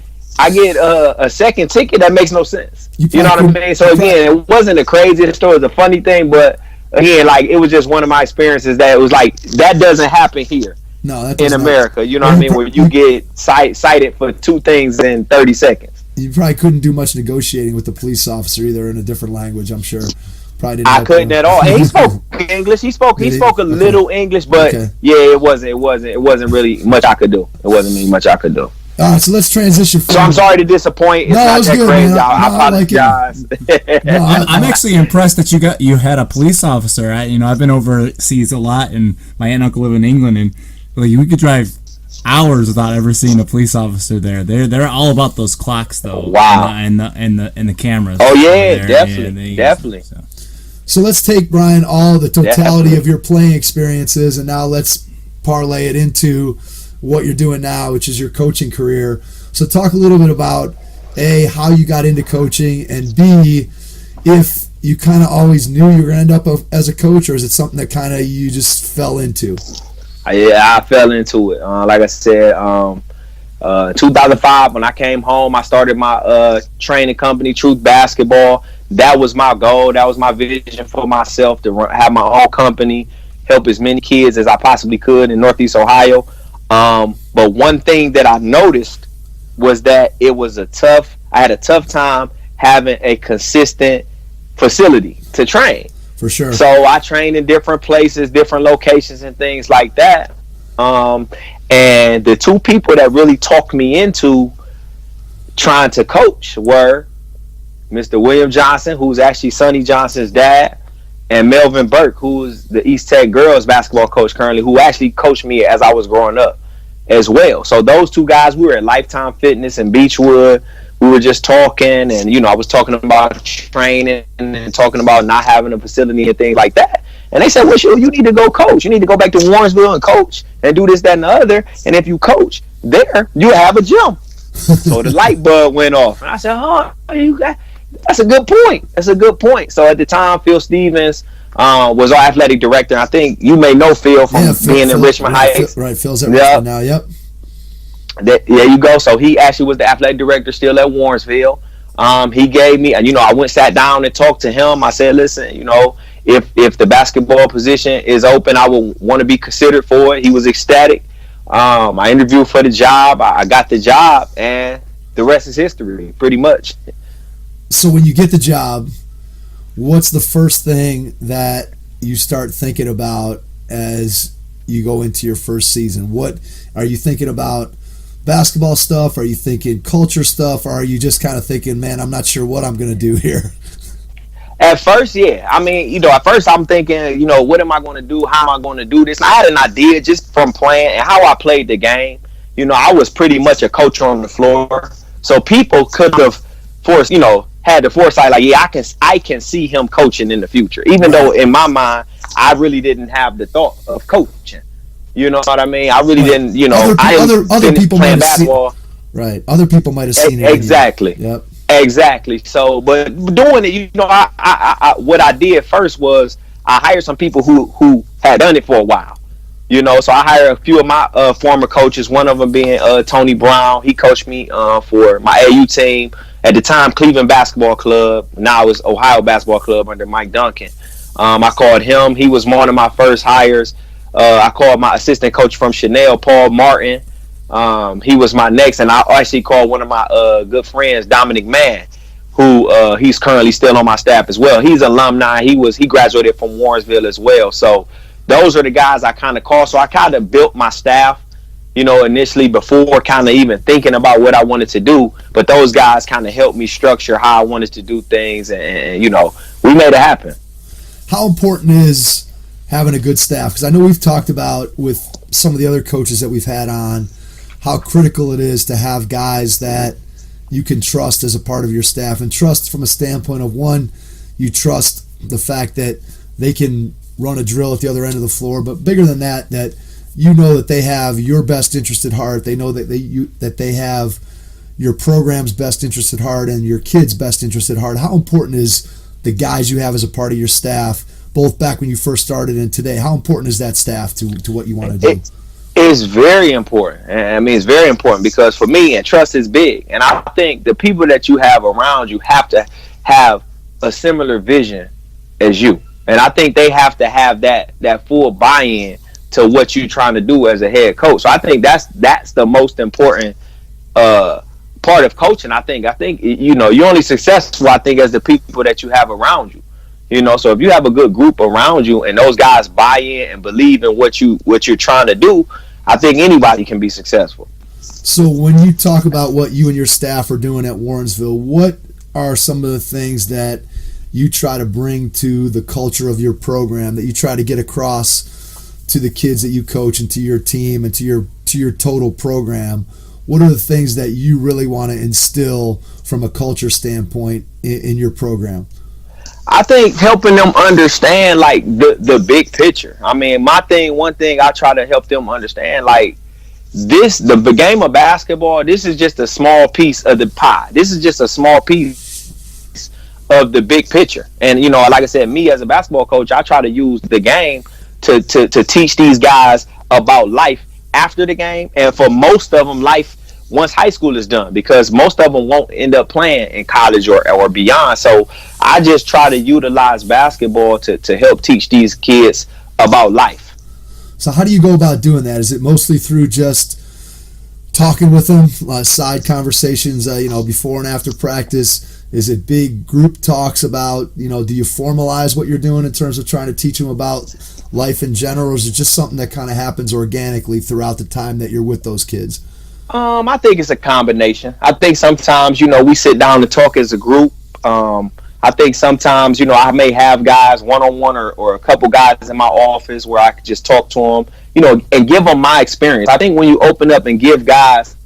a second ticket. That makes no sense. You know what I mean? So again, it wasn't the craziest story. It was a funny thing, but again, like, it was just one of my experiences that it was like, that doesn't happen here in America. You know what I mean? Where you get cited for 2 things in 30 seconds. You probably couldn't do much negotiating with the police officer either in a different language, I'm sure. Probably didn't. I couldn't at all. And he spoke English. He spoke a little English, but yeah, it wasn't really much I could do. It wasn't really much I could do. All right, so let's transition. So I'm sorry to disappoint. It's not that crazy. I apologize. I'm actually impressed that you had a police officer. I've been overseas a lot, and my aunt and uncle live in England, and we could drive hours without ever seeing a police officer there. They're all about those clocks, though. Wow. And the cameras. Oh yeah, definitely. So let's take, Brian, all the totality of your playing experiences, and now let's parlay it into what you're doing now, which is your coaching career. So talk a little bit about A, how you got into coaching, and B, if you kind of always knew you were going to end up as a coach, or is it something that kind of you just fell into? Yeah, I fell into it. Like I said, 2005, when I came home, I started my training company, Truth Basketball. That was my goal. That was my vision for myself, to have my own company, help as many kids as I possibly could in Northeast Ohio. But one thing that I noticed was that I had a tough time having a consistent facility to train. For sure. So I trained in different places, different locations and things like that. And the 2 people that really talked me into trying to coach were Mr. William Johnson, who's actually Sonny Johnson's dad, and Melvin Burke, who's the East Tech girls basketball coach currently, who actually coached me as I was growing up as well. So those 2 guys, we were at Lifetime Fitness in Beechwood. We were just talking, and I was talking about training and talking about not having a facility and things like that. And they said, well, you need to go coach. You need to go back to Warrensville and coach and do this, that, and the other. And if you coach there, you have a gym. So the light bulb went off. And I said, that's a good point. That's a good point. So at the time, Phil Stevens was our athletic director. I think you may know Phil from being in Richmond Heights. Right, Phil's at Richmond now, yep. There you go. So he actually was the athletic director still at Warrensville. He gave me, and I went, sat down and talked to him. I said, listen, if the basketball position is open, I would want to be considered for it. He was ecstatic. I interviewed for the job. I got the job, and the rest is history, pretty much. So when you get the job, what's the first thing that you start thinking about as you go into your first season? What are you thinking about? Basketball stuff? Are you thinking culture stuff? Or are you just kind of thinking, man, I'm not sure what I'm going to do here? At first, yeah. I mean, at first I'm thinking, what am I going to do? How am I going to do this? And I had an idea just from playing and how I played the game. I was pretty much a coach on the floor. So people could have had the foresight, like, yeah, I can see him coaching in the future. Even though in my mind, I really didn't have the thought of coaching. You know what I mean? I really didn't, other people playing might have basketball. Right. Other people might have seen it. Exactly. Yep. Exactly. So, but doing it, I what I did first was I hired some people who had done it for a while. So I hired a few of my former coaches, one of them being Tony Brown. He coached me for my AU team. At the time, Cleveland Basketball Club. Now it's Ohio Basketball Club under Mike Duncan. I called him. He was one of my first hires. I called my assistant coach from Chanel, Paul Martin. He was my next, and I actually called one of my good friends, Dominic Mann, who he's currently still on my staff as well. He's alumni. He graduated from Warrensville as well. So those are the guys I kind of called. So I kind of built my staff initially before kind of even thinking about what I wanted to do. But those guys kind of helped me structure how I wanted to do things, and we made it happen. How important is having a good staff? Because I know we've talked about with some of the other coaches that we've had on how critical it is to have guys that you can trust as a part of your staff, and trust from a standpoint of, one, you trust the fact that they can run a drill at the other end of the floor, but bigger than that, that you know that they have your best interest at heart. They know that they have your program's best interest at heart and your kids' best interest at heart. How important is the guys you have as a part of your staff, both back when you first started and today? How important is that staff to what you want to do? It's very important. I mean, it's very important because for me, and trust is big. And I think the people that you have around you have to have a similar vision as you. And I think they have to have that full buy-in to what you're trying to do as a head coach. So I think that's the most important part of coaching. I think you're only successful, I think, as the people that you have around you. So if you have a good group around you and those guys buy in and believe in what you're trying to do, I think anybody can be successful. So when you talk about what you and your staff are doing at Warrensville, what are some of the things that you try to bring to the culture of your program, that you try to get across to the kids that you coach and to your team and to your total program? What are the things that you really want to instill from a culture standpoint in your program? I think helping them understand like the big picture. I mean, one thing I try to help them understand, like the game of basketball, this is just a small piece of the pie. This is just a small piece of the big picture. And like I said, me as a basketball coach, I try to use the game to teach these guys about life after the game, and for most of them, life once high school is done, because most of them won't end up playing in college or beyond. So I just try to utilize basketball to help teach these kids about life. So how do you go about doing that? Is it mostly through just talking with them, side conversations, before and after practice? Is it big group talks about, do you formalize what you're doing in terms of trying to teach them about life in general, or is it just something that kind of happens organically throughout the time that you're with those kids? I think it's a combination. I think sometimes, we sit down to talk as a group. I think sometimes, I may have guys one-on-one or a couple guys in my office where I could just talk to them, and give them my experience. I think when you open up and give guys,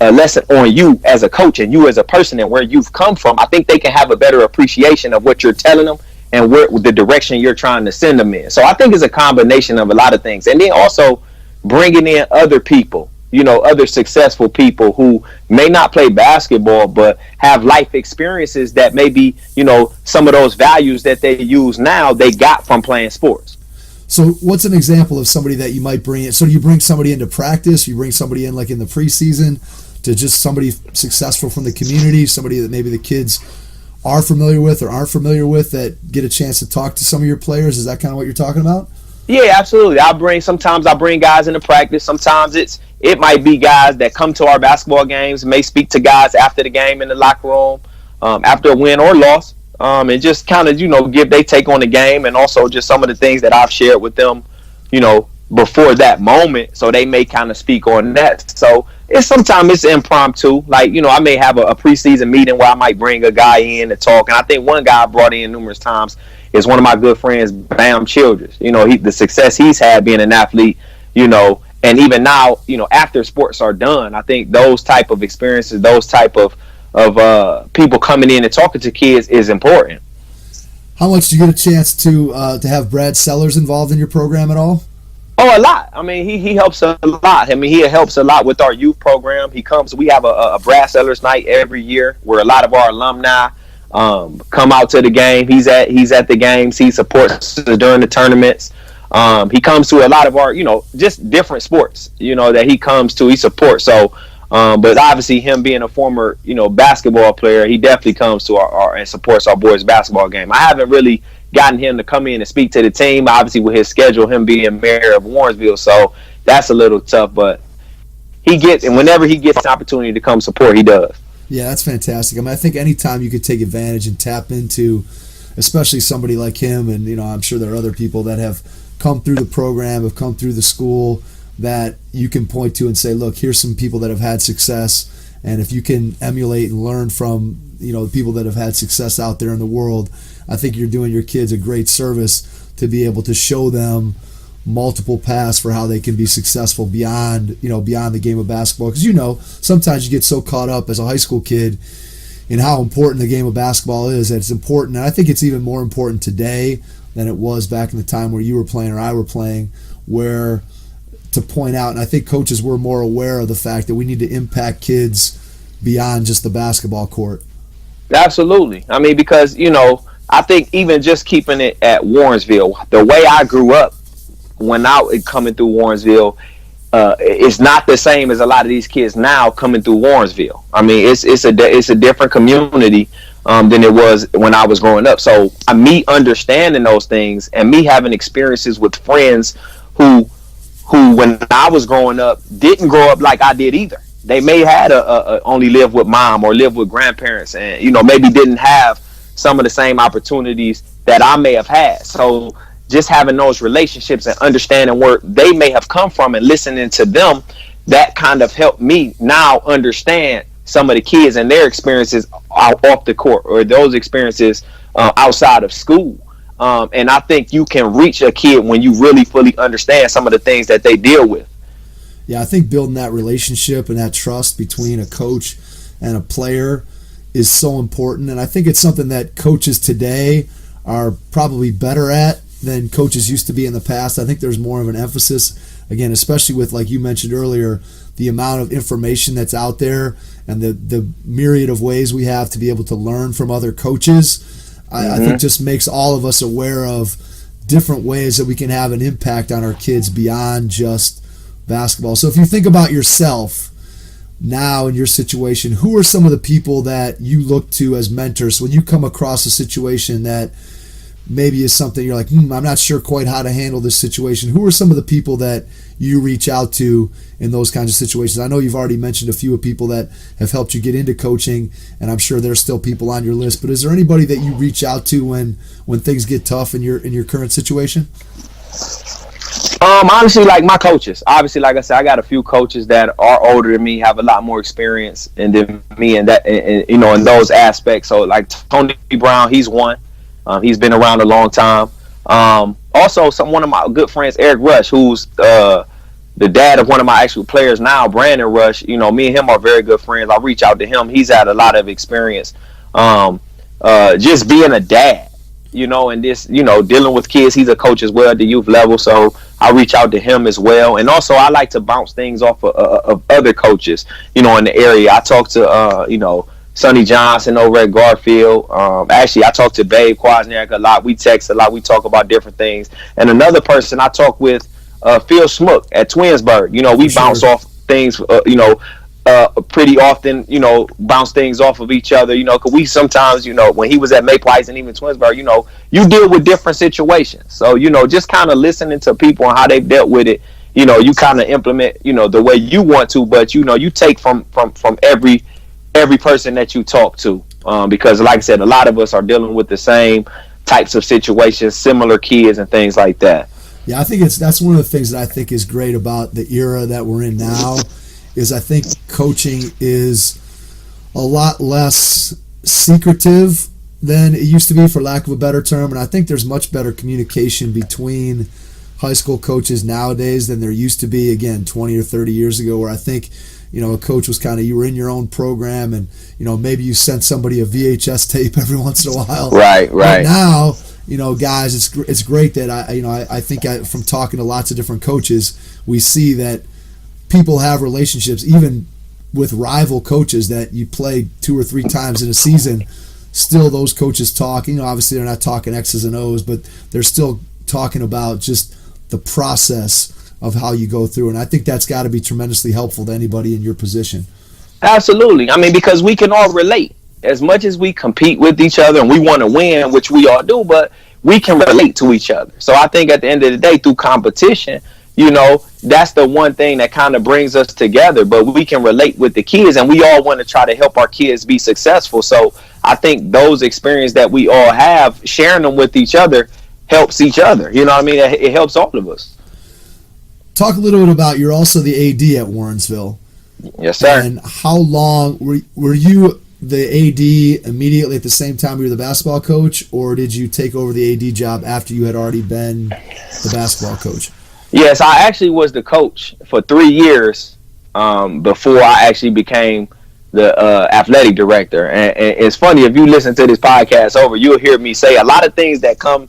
a lesson on you as a coach and you as a person and where you've come from, I think they can have a better appreciation of what you're telling them and where the direction you're trying to send them in. So I think it's a combination of a lot of things. And then also bringing in other people, other successful people who may not play basketball but have life experiences that maybe, some of those values that they use now, they got from playing sports. So what's an example of somebody that you might bring in? So do you bring somebody into practice? You bring somebody in like in the preseason, to just somebody successful from the community, somebody that maybe the kids are familiar with or aren't familiar with, that get a chance to talk to some of your players? Is that kind of what you're talking about? Yeah, absolutely. Sometimes I bring guys into practice. Sometimes it might be guys that come to our basketball games, may speak to guys after the game in the locker room, after a win or loss, and just kind of, give their take on the game, and also just some of the things that I've shared with them, before that moment. So they may kind of speak on that. So sometimes it's impromptu. Like, I may have a preseason meeting where I might bring a guy in to talk. And I think one guy I brought in numerous times is one of my good friends, Bam Childress. The success he's had being an athlete, and even now, after sports are done, I think those type of experiences, those type of people coming in and talking to kids is important. How much do you get a chance to have Brad Sellers involved in your program at all? Oh, a lot. I mean, he helps a lot. I mean, he helps a lot with our youth program. We have a Brad Sellers night every year where a lot of our alumni come out to the game. He's at the games. He supports during the tournaments. He comes to a lot of our, just different sports, that he comes to. He supports. So, but obviously him being a former, basketball player, he definitely comes to our and supports our boys basketball game. I haven't really gotten him to come in and speak to the team, obviously with his schedule, him being mayor of Warrensville. So that's a little tough, but whenever he gets an opportunity to come support, he does. Yeah, that's fantastic. I mean, I think anytime you could take advantage and tap into, especially somebody like him, and I'm sure there are other people that have come through the program, have come through the school, that you can point to and say, look, here's some people that have had success, and if you can emulate and learn from the people that have had success out there in the world, I think you're doing your kids a great service to be able to show them multiple paths for how they can be successful beyond the game of basketball. Because sometimes you get so caught up as a high school kid in how important the game of basketball is, that it's important, and I think it's even more important today than it was back in the time where you were playing or I were playing, where to point out, and I think coaches were more aware of the fact that we need to impact kids beyond just the basketball court. Absolutely. I mean, because, I think even just keeping it at Warrensville, the way I grew up when I was coming through Warrensville, it's not the same as a lot of these kids now coming through Warrensville. I mean, it's a different community than it was when I was growing up. So me understanding those things and me having experiences with friends who when I was growing up didn't grow up like I did either. They may had only live with mom or live with grandparents, and maybe didn't have some of the same opportunities that I may have had. So just having those relationships and understanding where they may have come from and listening to them, that kind of helped me now understand some of the kids and their experiences off the court, or those experiences outside of school. And I think you can reach a kid when you really fully understand some of the things that they deal with. Yeah, I think building that relationship and that trust between a coach and a player is so important. And I think it's something that coaches today are probably better at than coaches used to be in the past. I think there's more of an emphasis, again, especially with, like you mentioned earlier, the amount of information that's out there and the myriad of ways we have to be able to learn from other coaches. I think just makes all of us aware of different ways that we can have an impact on our kids beyond just basketball. So if you think about yourself now in your situation, who are some of the people that you look to as mentors when you come across a situation that maybe is something you're like, I'm not sure quite how to handle this situation? Who are some of the people that you reach out to in those kinds of situations? I know you've already mentioned a few of people that have helped you get into coaching, and I'm sure there's still people on your list, but is there anybody that you reach out to when things get tough in your current situation? Honestly, like my coaches. Obviously, like I said, I got a few coaches that are older than me, have a lot more experience than me, and that, and in those aspects. So, like Tony Brown, he's one. He's been around a long time. Also, one of my good friends, Eric Rush, who's the dad of one of my actual players now, Brandon Rush. Me and him are very good friends. I reach out to him. He's had a lot of experience, just being a dad. And this, dealing with kids. He's a coach as well at the youth level, so I reach out to him as well. And also, I like to bounce things off of other coaches, in the area. I talk to, Sonny Johnson over at Garfield. Actually, I talk to Babe Kwasniak a lot. We text a lot. We talk about different things. And another person I talk with, Phil Schmuck at Twinsburg. We bounce off things, pretty often, bounce things off of each other, because we sometimes, when he was at Maple Heights and even Twinsburg, you deal with different situations. So, just kind of listening to people and how they've dealt with it, you kind of implement, the way you want to, but, you take from every person that you talk to, because like I said, a lot of us are dealing with the same types of situations, similar kids and things like that. Yeah, I think that's one of the things that I think is great about the era that we're in now, is I think coaching is a lot less secretive than it used to be, for lack of a better term. And I think there's much better communication between high school coaches nowadays than there used to be, again, 20 or 30 years ago, where I think, a coach was kind of, you were in your own program, and, maybe you sent somebody a VHS tape every once in a while. Right. But now, guys, it's great that I think from talking to lots of different coaches, we see that people have relationships, even with rival coaches that you play 2 or 3 times in a season. Still, those coaches talk. Obviously they're not talking X's and O's, but they're still talking about just the process of how you go through. And I think that's got to be tremendously helpful to anybody in your position. Absolutely. I mean, because we can all relate. As much as we compete with each other and we want to win, which we all do, but we can relate to each other. So I think at the end of the day, through competition, that's the one thing that kind of brings us together. But we can relate with the kids, and we all want to try to help our kids be successful. So I think those experiences that we all have, sharing them with each other, helps each other. You know what I mean? It helps all of us. Talk a little bit about, you're also the AD at Warrensville. Yes, sir. And how long were you the AD immediately at the same time you were the basketball coach, or did you take over the AD job after you had already been the basketball coach? Yes, I actually was the coach for 3 years before I actually became the athletic director. And it's funny, if you listen to this podcast over, you'll hear me say a lot of things that come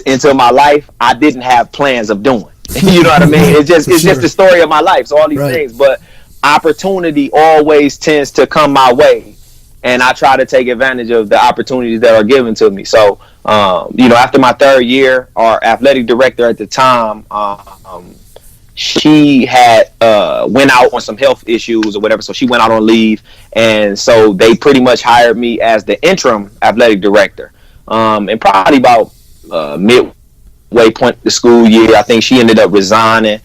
into my life I didn't have plans of doing. You know what I mean? It's just the story of my life. So all these things, but opportunity always tends to come my way, and I try to take advantage of the opportunities that are given to me. So, after my 3rd year, our athletic director at the time, she had went out on some health issues or whatever, so she went out on leave, and so they pretty much hired me as the interim athletic director. And probably about midway point of the school year, I think she ended up resigning,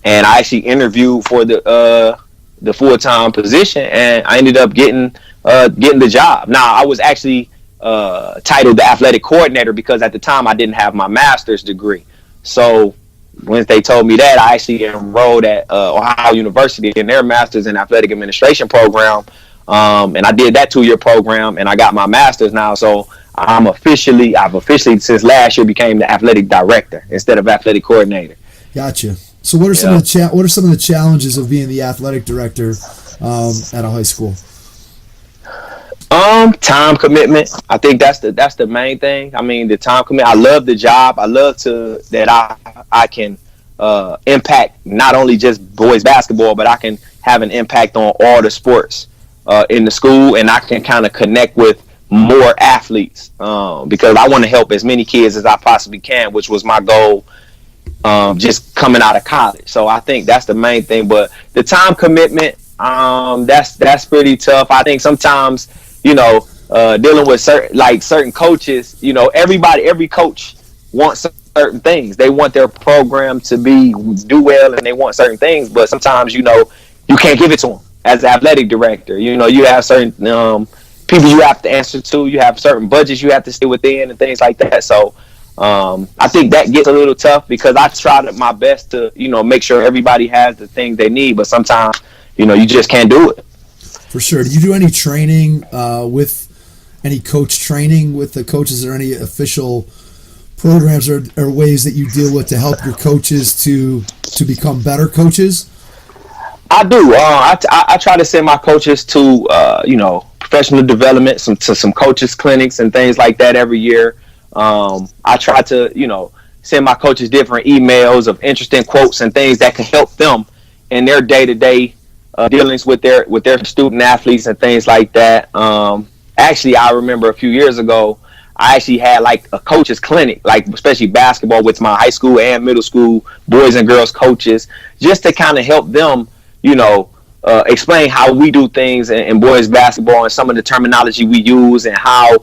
and I actually interviewed for the full-time position, and I ended up getting the job. Now, I was actually titled the athletic coordinator because at the time I didn't have my master's degree. So once they told me that, I actually enrolled at Ohio University in their master's in athletic administration program, and I did that 2-year program, and I got my master's now. So I've officially since last year became the athletic director instead of athletic coordinator. Gotcha. So what are some of the challenges of being the athletic director at a high school? Time commitment. I think that's the main thing. I mean, the time commitment. I love the job. I love that I can impact not only just boys basketball, but I can have an impact on all the sports in the school, and I can kind of connect with more athletes because I want to help as many kids as I possibly can, which was my goal just coming out of college. So I think that's the main thing. But the time commitment, that's pretty tough. I think sometimes, dealing with certain coaches, every coach wants certain things. They want their program to do well, and they want certain things. But sometimes, you can't give it to them as an athletic director. You have certain people you have to answer to. You have certain budgets you have to stay within and things like that. So I think that gets a little tough because I tried my best to, make sure everybody has the things they need. But sometimes, you just can't do it. For sure. Do you do any training with any coach training with the coaches, or any official programs or ways that you deal with to help your coaches to become better coaches? I do. I try to send my coaches to, professional development, to some coaches clinics and things like that every year. I try to, send my coaches different emails of interesting quotes and things that can help them in their day-to-day dealings with their student athletes and things like that. Actually, I remember a few years ago, I actually had like a coaches clinic, like especially basketball, with my high school and middle school boys and girls coaches, just to kind of help them, explain how we do things in boys basketball and some of the terminology we use and how,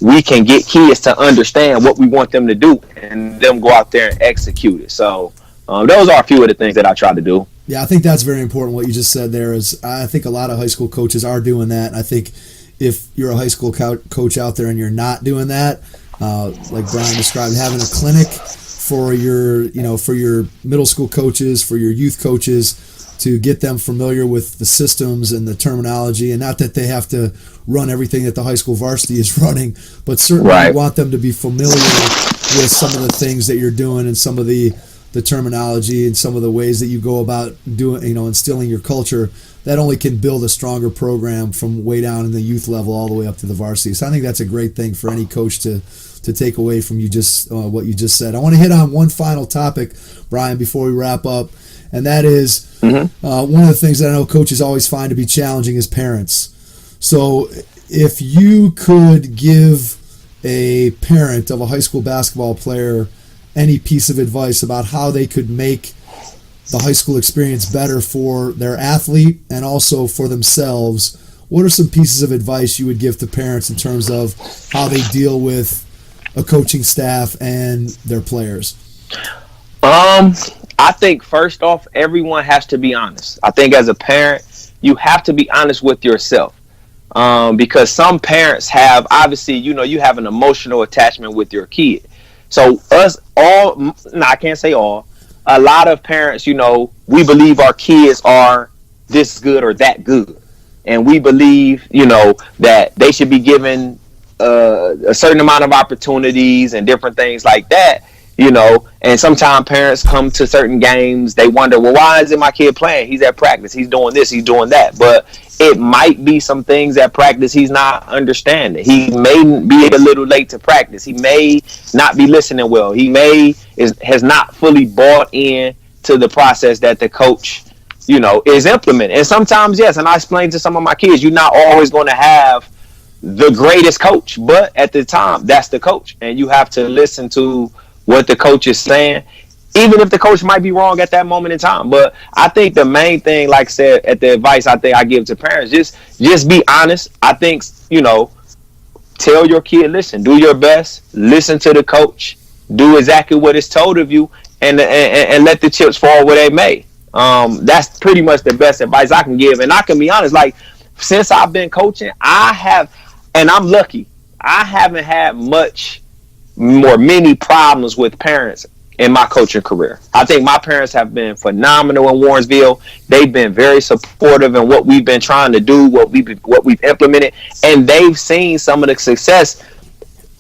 we can get kids to understand what we want them to do and them go out there and execute it. So those are a few of the things that I try to do. Yeah, I think that's very important. What you just said there is, I think a lot of high school coaches are doing that. I think if you're a high school coach out there and you're not doing that, like Brian described, having a clinic for your middle school coaches, for your youth coaches, to get them familiar with the systems and the terminology, and not that they have to run everything that the high school varsity is running, but certainly you want them to be familiar with some of the things that you're doing and some of the terminology and some of the ways that you go about doing, instilling your culture. That only can build a stronger program from way down in the youth level all the way up to the varsity. So I think that's a great thing for any coach to take away from what you just said. I want to hit on one final topic, Brian, before we wrap up, and that is one of the things that I know coaches always find to be challenging is parents. So if you could give a parent of a high school basketball player any piece of advice about how they could make the high school experience better for their athlete and also for themselves, what are some pieces of advice you would give to parents in terms of how they deal with a coaching staff and their players? I think first off, everyone has to be honest. I think as a parent, you have to be honest with yourself. Because some parents have, obviously, you have an emotional attachment with your kid. So us all, no, I can't say all. A lot of parents, we believe our kids are this good or that good, and we believe, that they should be given a certain amount of opportunities and different things like that. And sometimes parents come to certain games, they wonder, well, why isn't my kid playing? He's at practice, he's doing this, he's doing that. But it might be some things at practice he's not understanding. He may be a little late to practice. He may not be listening well. He has not fully bought in to the process that the coach, is implementing. And sometimes, yes, and I explain to some of my kids, you're not always going to have the greatest coach, but at the time, that's the coach. And you have to listen to what the coach is saying, even if the coach might be wrong at that moment in time. But I think the main thing, like I said, at the advice I think I give to parents, just be honest. I think, tell your kid, listen, do your best, listen to the coach, do exactly what is told of you, and let the chips fall where they may. That's pretty much the best advice I can give. And I can be honest, like, since I've been coaching, and I'm lucky, I haven't had many problems with parents in my coaching career. I think my parents have been phenomenal in Warrensville. They've been very supportive in what we've been trying to do, what we've implemented, and they've seen some of the success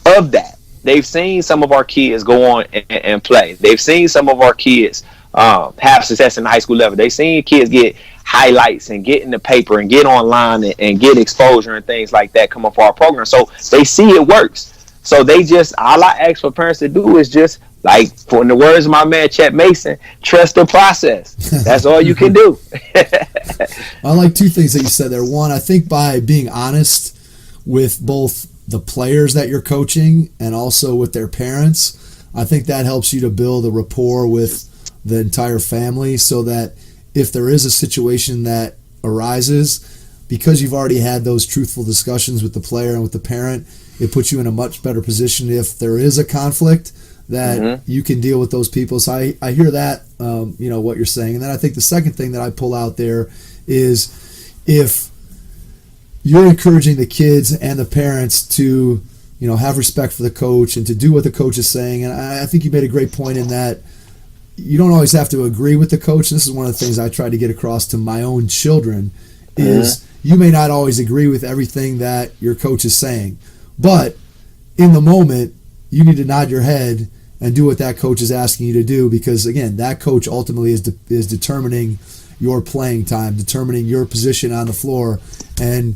of that. They've seen some of our kids go on and play. They've seen some of our kids have success in the high school level. They've seen kids get highlights and get in the paper and get online and get exposure and things like that come up for our program. So they see it works. So all I ask for parents to do is just, like, for in the words of my man Chet Mason, trust the process. That's all you can do. I like two things that you said there. One, I think by being honest with both the players that you're coaching and also with their parents, I think that helps you to build a rapport with the entire family, so that if there is a situation that arises, because you've already had those truthful discussions with the player and with the parent, it puts you in a much better position if there is a conflict that you can deal with those people. So I hear that, what you're saying. And then I think the second thing that I pull out there is, if you're encouraging the kids and the parents to, have respect for the coach and to do what the coach is saying. And I think you made a great point in that you don't always have to agree with the coach. And this is one of the things I try to get across to my own children is you may not always agree with everything that your coach is saying, but in the moment, you need to nod your head and do what that coach is asking you to do, because, again, that coach ultimately is determining your playing time, determining your position on the floor. And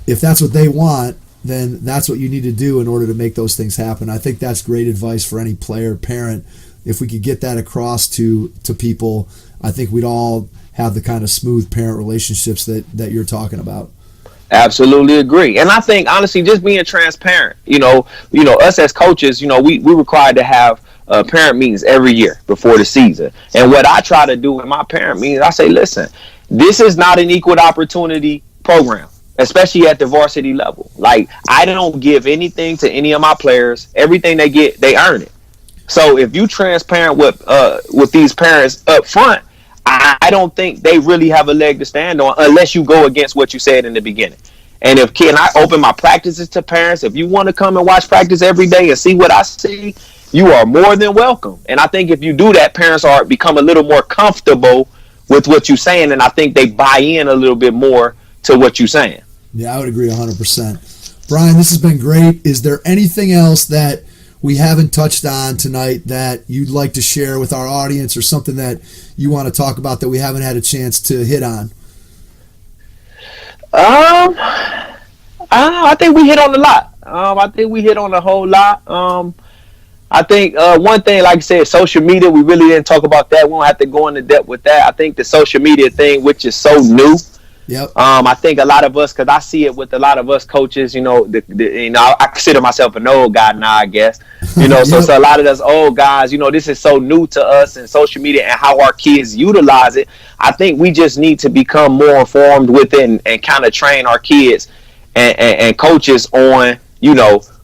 if that's what they want, then that's what you need to do in order to make those things happen. I think that's great advice for any player, parent. If we could get that across to people, I think we'd all have the kind of smooth parent relationships that you're talking about. Absolutely agree. And I think, honestly, just being transparent, us as coaches, we're required to have parent meetings every year before the season. And what I try to do with my parent meetings, I say, listen, this is not an equal opportunity program, especially at the varsity level. Like, I don't give anything to any of my players. Everything they get, they earn it. So if you transparent with these parents up front, I don't think they really have a leg to stand on unless you go against what you said in the beginning. And I open my practices to parents. If you want to come and watch practice every day and see what I see, you are more than welcome. And I think if you do that, parents become a little more comfortable with what you're saying, and I think they buy in a little bit more to what you're saying. Yeah, I would agree 100%. Brian, this has been great. Is there anything else that we haven't touched on tonight that you'd like to share with our audience, or something that you want to talk about that we haven't had a chance to hit on? I think we hit on a lot. I think we hit on a whole lot. I think one thing, like I said, social media, we really didn't talk about that. We don't have to go into depth with that. I think the social media thing, which is so new, Yep. I think a lot of us, because I see it with a lot of us coaches, I consider myself an old guy now, I guess, so a lot of us old guys, this is so new to us, and social media and how our kids utilize it. I think we just need to become more informed with it and kind of train our kids and coaches on,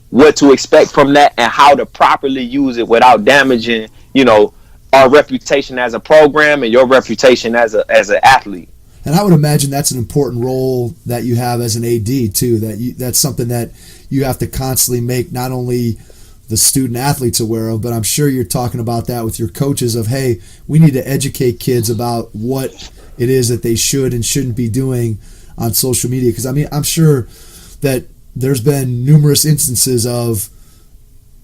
what to expect from that and how to properly use it without damaging, our reputation as a program and your reputation as an athlete. And I would imagine that's an important role that you have as an AD too. That's something that you have to constantly make not only the student athletes aware of, but I'm sure you're talking about that with your coaches of, hey, we need to educate kids about what it is that they should and shouldn't be doing on social media. Because, I mean, I'm sure that there's been numerous instances of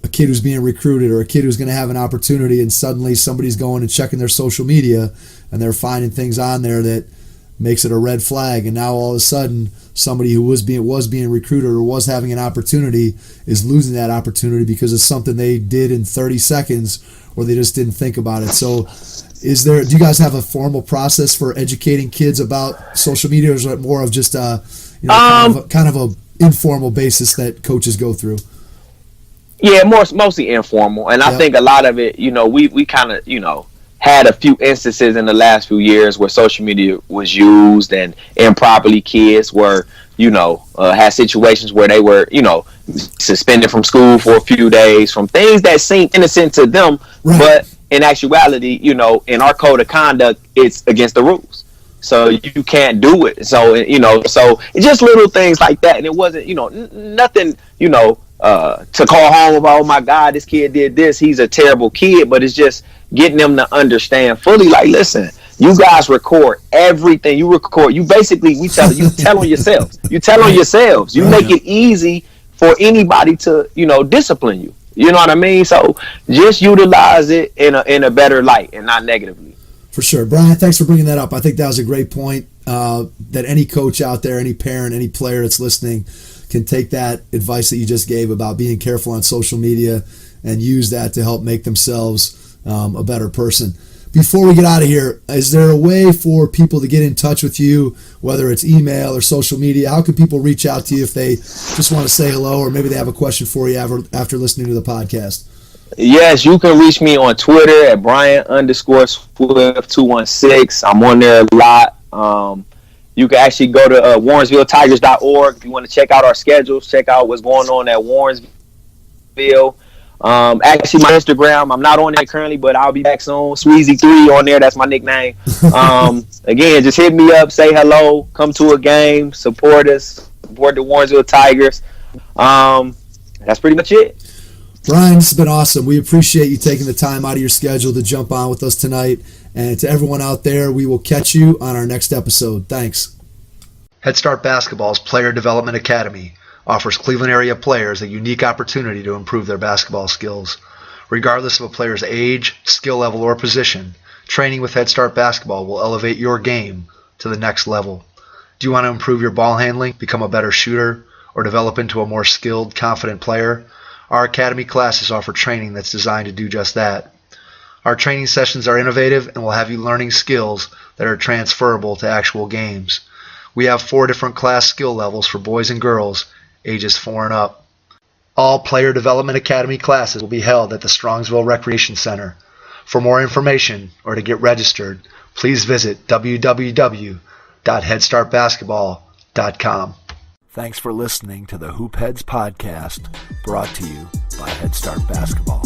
a kid who's being recruited or a kid who's going to have an opportunity, and suddenly somebody's going and checking their social media and they're finding things on there that makes it a red flag, and now all of a sudden somebody who was being recruited or was having an opportunity is losing that opportunity because of something they did in 30 seconds or they just didn't think about it. So do you guys have a formal process for educating kids about social media, or is it more of just kind of a informal basis that coaches go through? Yeah, mostly informal, and I think a lot of it, we kind of, had a few instances in the last few years where social media was used and improperly. Kids were, had situations where they were, suspended from school for a few days from things that seemed innocent to them, right. But in actuality, in our code of conduct, it's against the rules. So you can't do it. So, so it's just little things like that. And it wasn't, nothing, to call home about, oh my God, this kid did this, he's a terrible kid. But it's just getting them to understand fully, like, listen, you guys record everything. You basically, you tell on yourselves. You tell on yourselves. You make it easy for anybody to, discipline you. You know what I mean? So just utilize it in a better light and not negatively. For sure. Brian, thanks for bringing that up. I think that was a great point, that any coach out there, any parent, any player that's listening can take that advice that you just gave about being careful on social media and use that to help make themselves a better person. Before we get out of here, is there a way for people to get in touch with you, whether it's email or social media? How can people reach out to you if they just want to say hello, or maybe they have a question for you after listening to the podcast? Yes, you can reach me on Twitter at Brian_Swift216. I'm on there a lot. You can actually go to WarrensvilleTigers.org if you want to check out our schedules, check out what's going on at Warrensville. Actually, my Instagram, I'm not on there currently, but I'll be back soon. Sweezy3 on there, that's my nickname. Again, just hit me up, say hello, come to a game, support us, support the Warrensville Tigers. That's pretty much it. Brian, this has been awesome. We appreciate you taking the time out of your schedule to jump on with us tonight. And to everyone out there, we will catch you on our next episode. Thanks. Head Start Basketball's Player Development Academy offers Cleveland area players a unique opportunity to improve their basketball skills. Regardless of a player's age, skill level, or position, training with Head Start Basketball will elevate your game to the next level. Do you want to improve your ball handling, become a better shooter, or develop into a more skilled, confident player? Our Academy classes offer training that's designed to do just that. Our training sessions are innovative and will have you learning skills that are transferable to actual games. We have 4 different class skill levels for boys and girls, ages 4 and up. All Player Development Academy classes will be held at the Strongsville Recreation Center. For more information or to get registered, please visit www.headstartbasketball.com. Thanks for listening to the Hoop Heads podcast, brought to you by Head Start Basketball.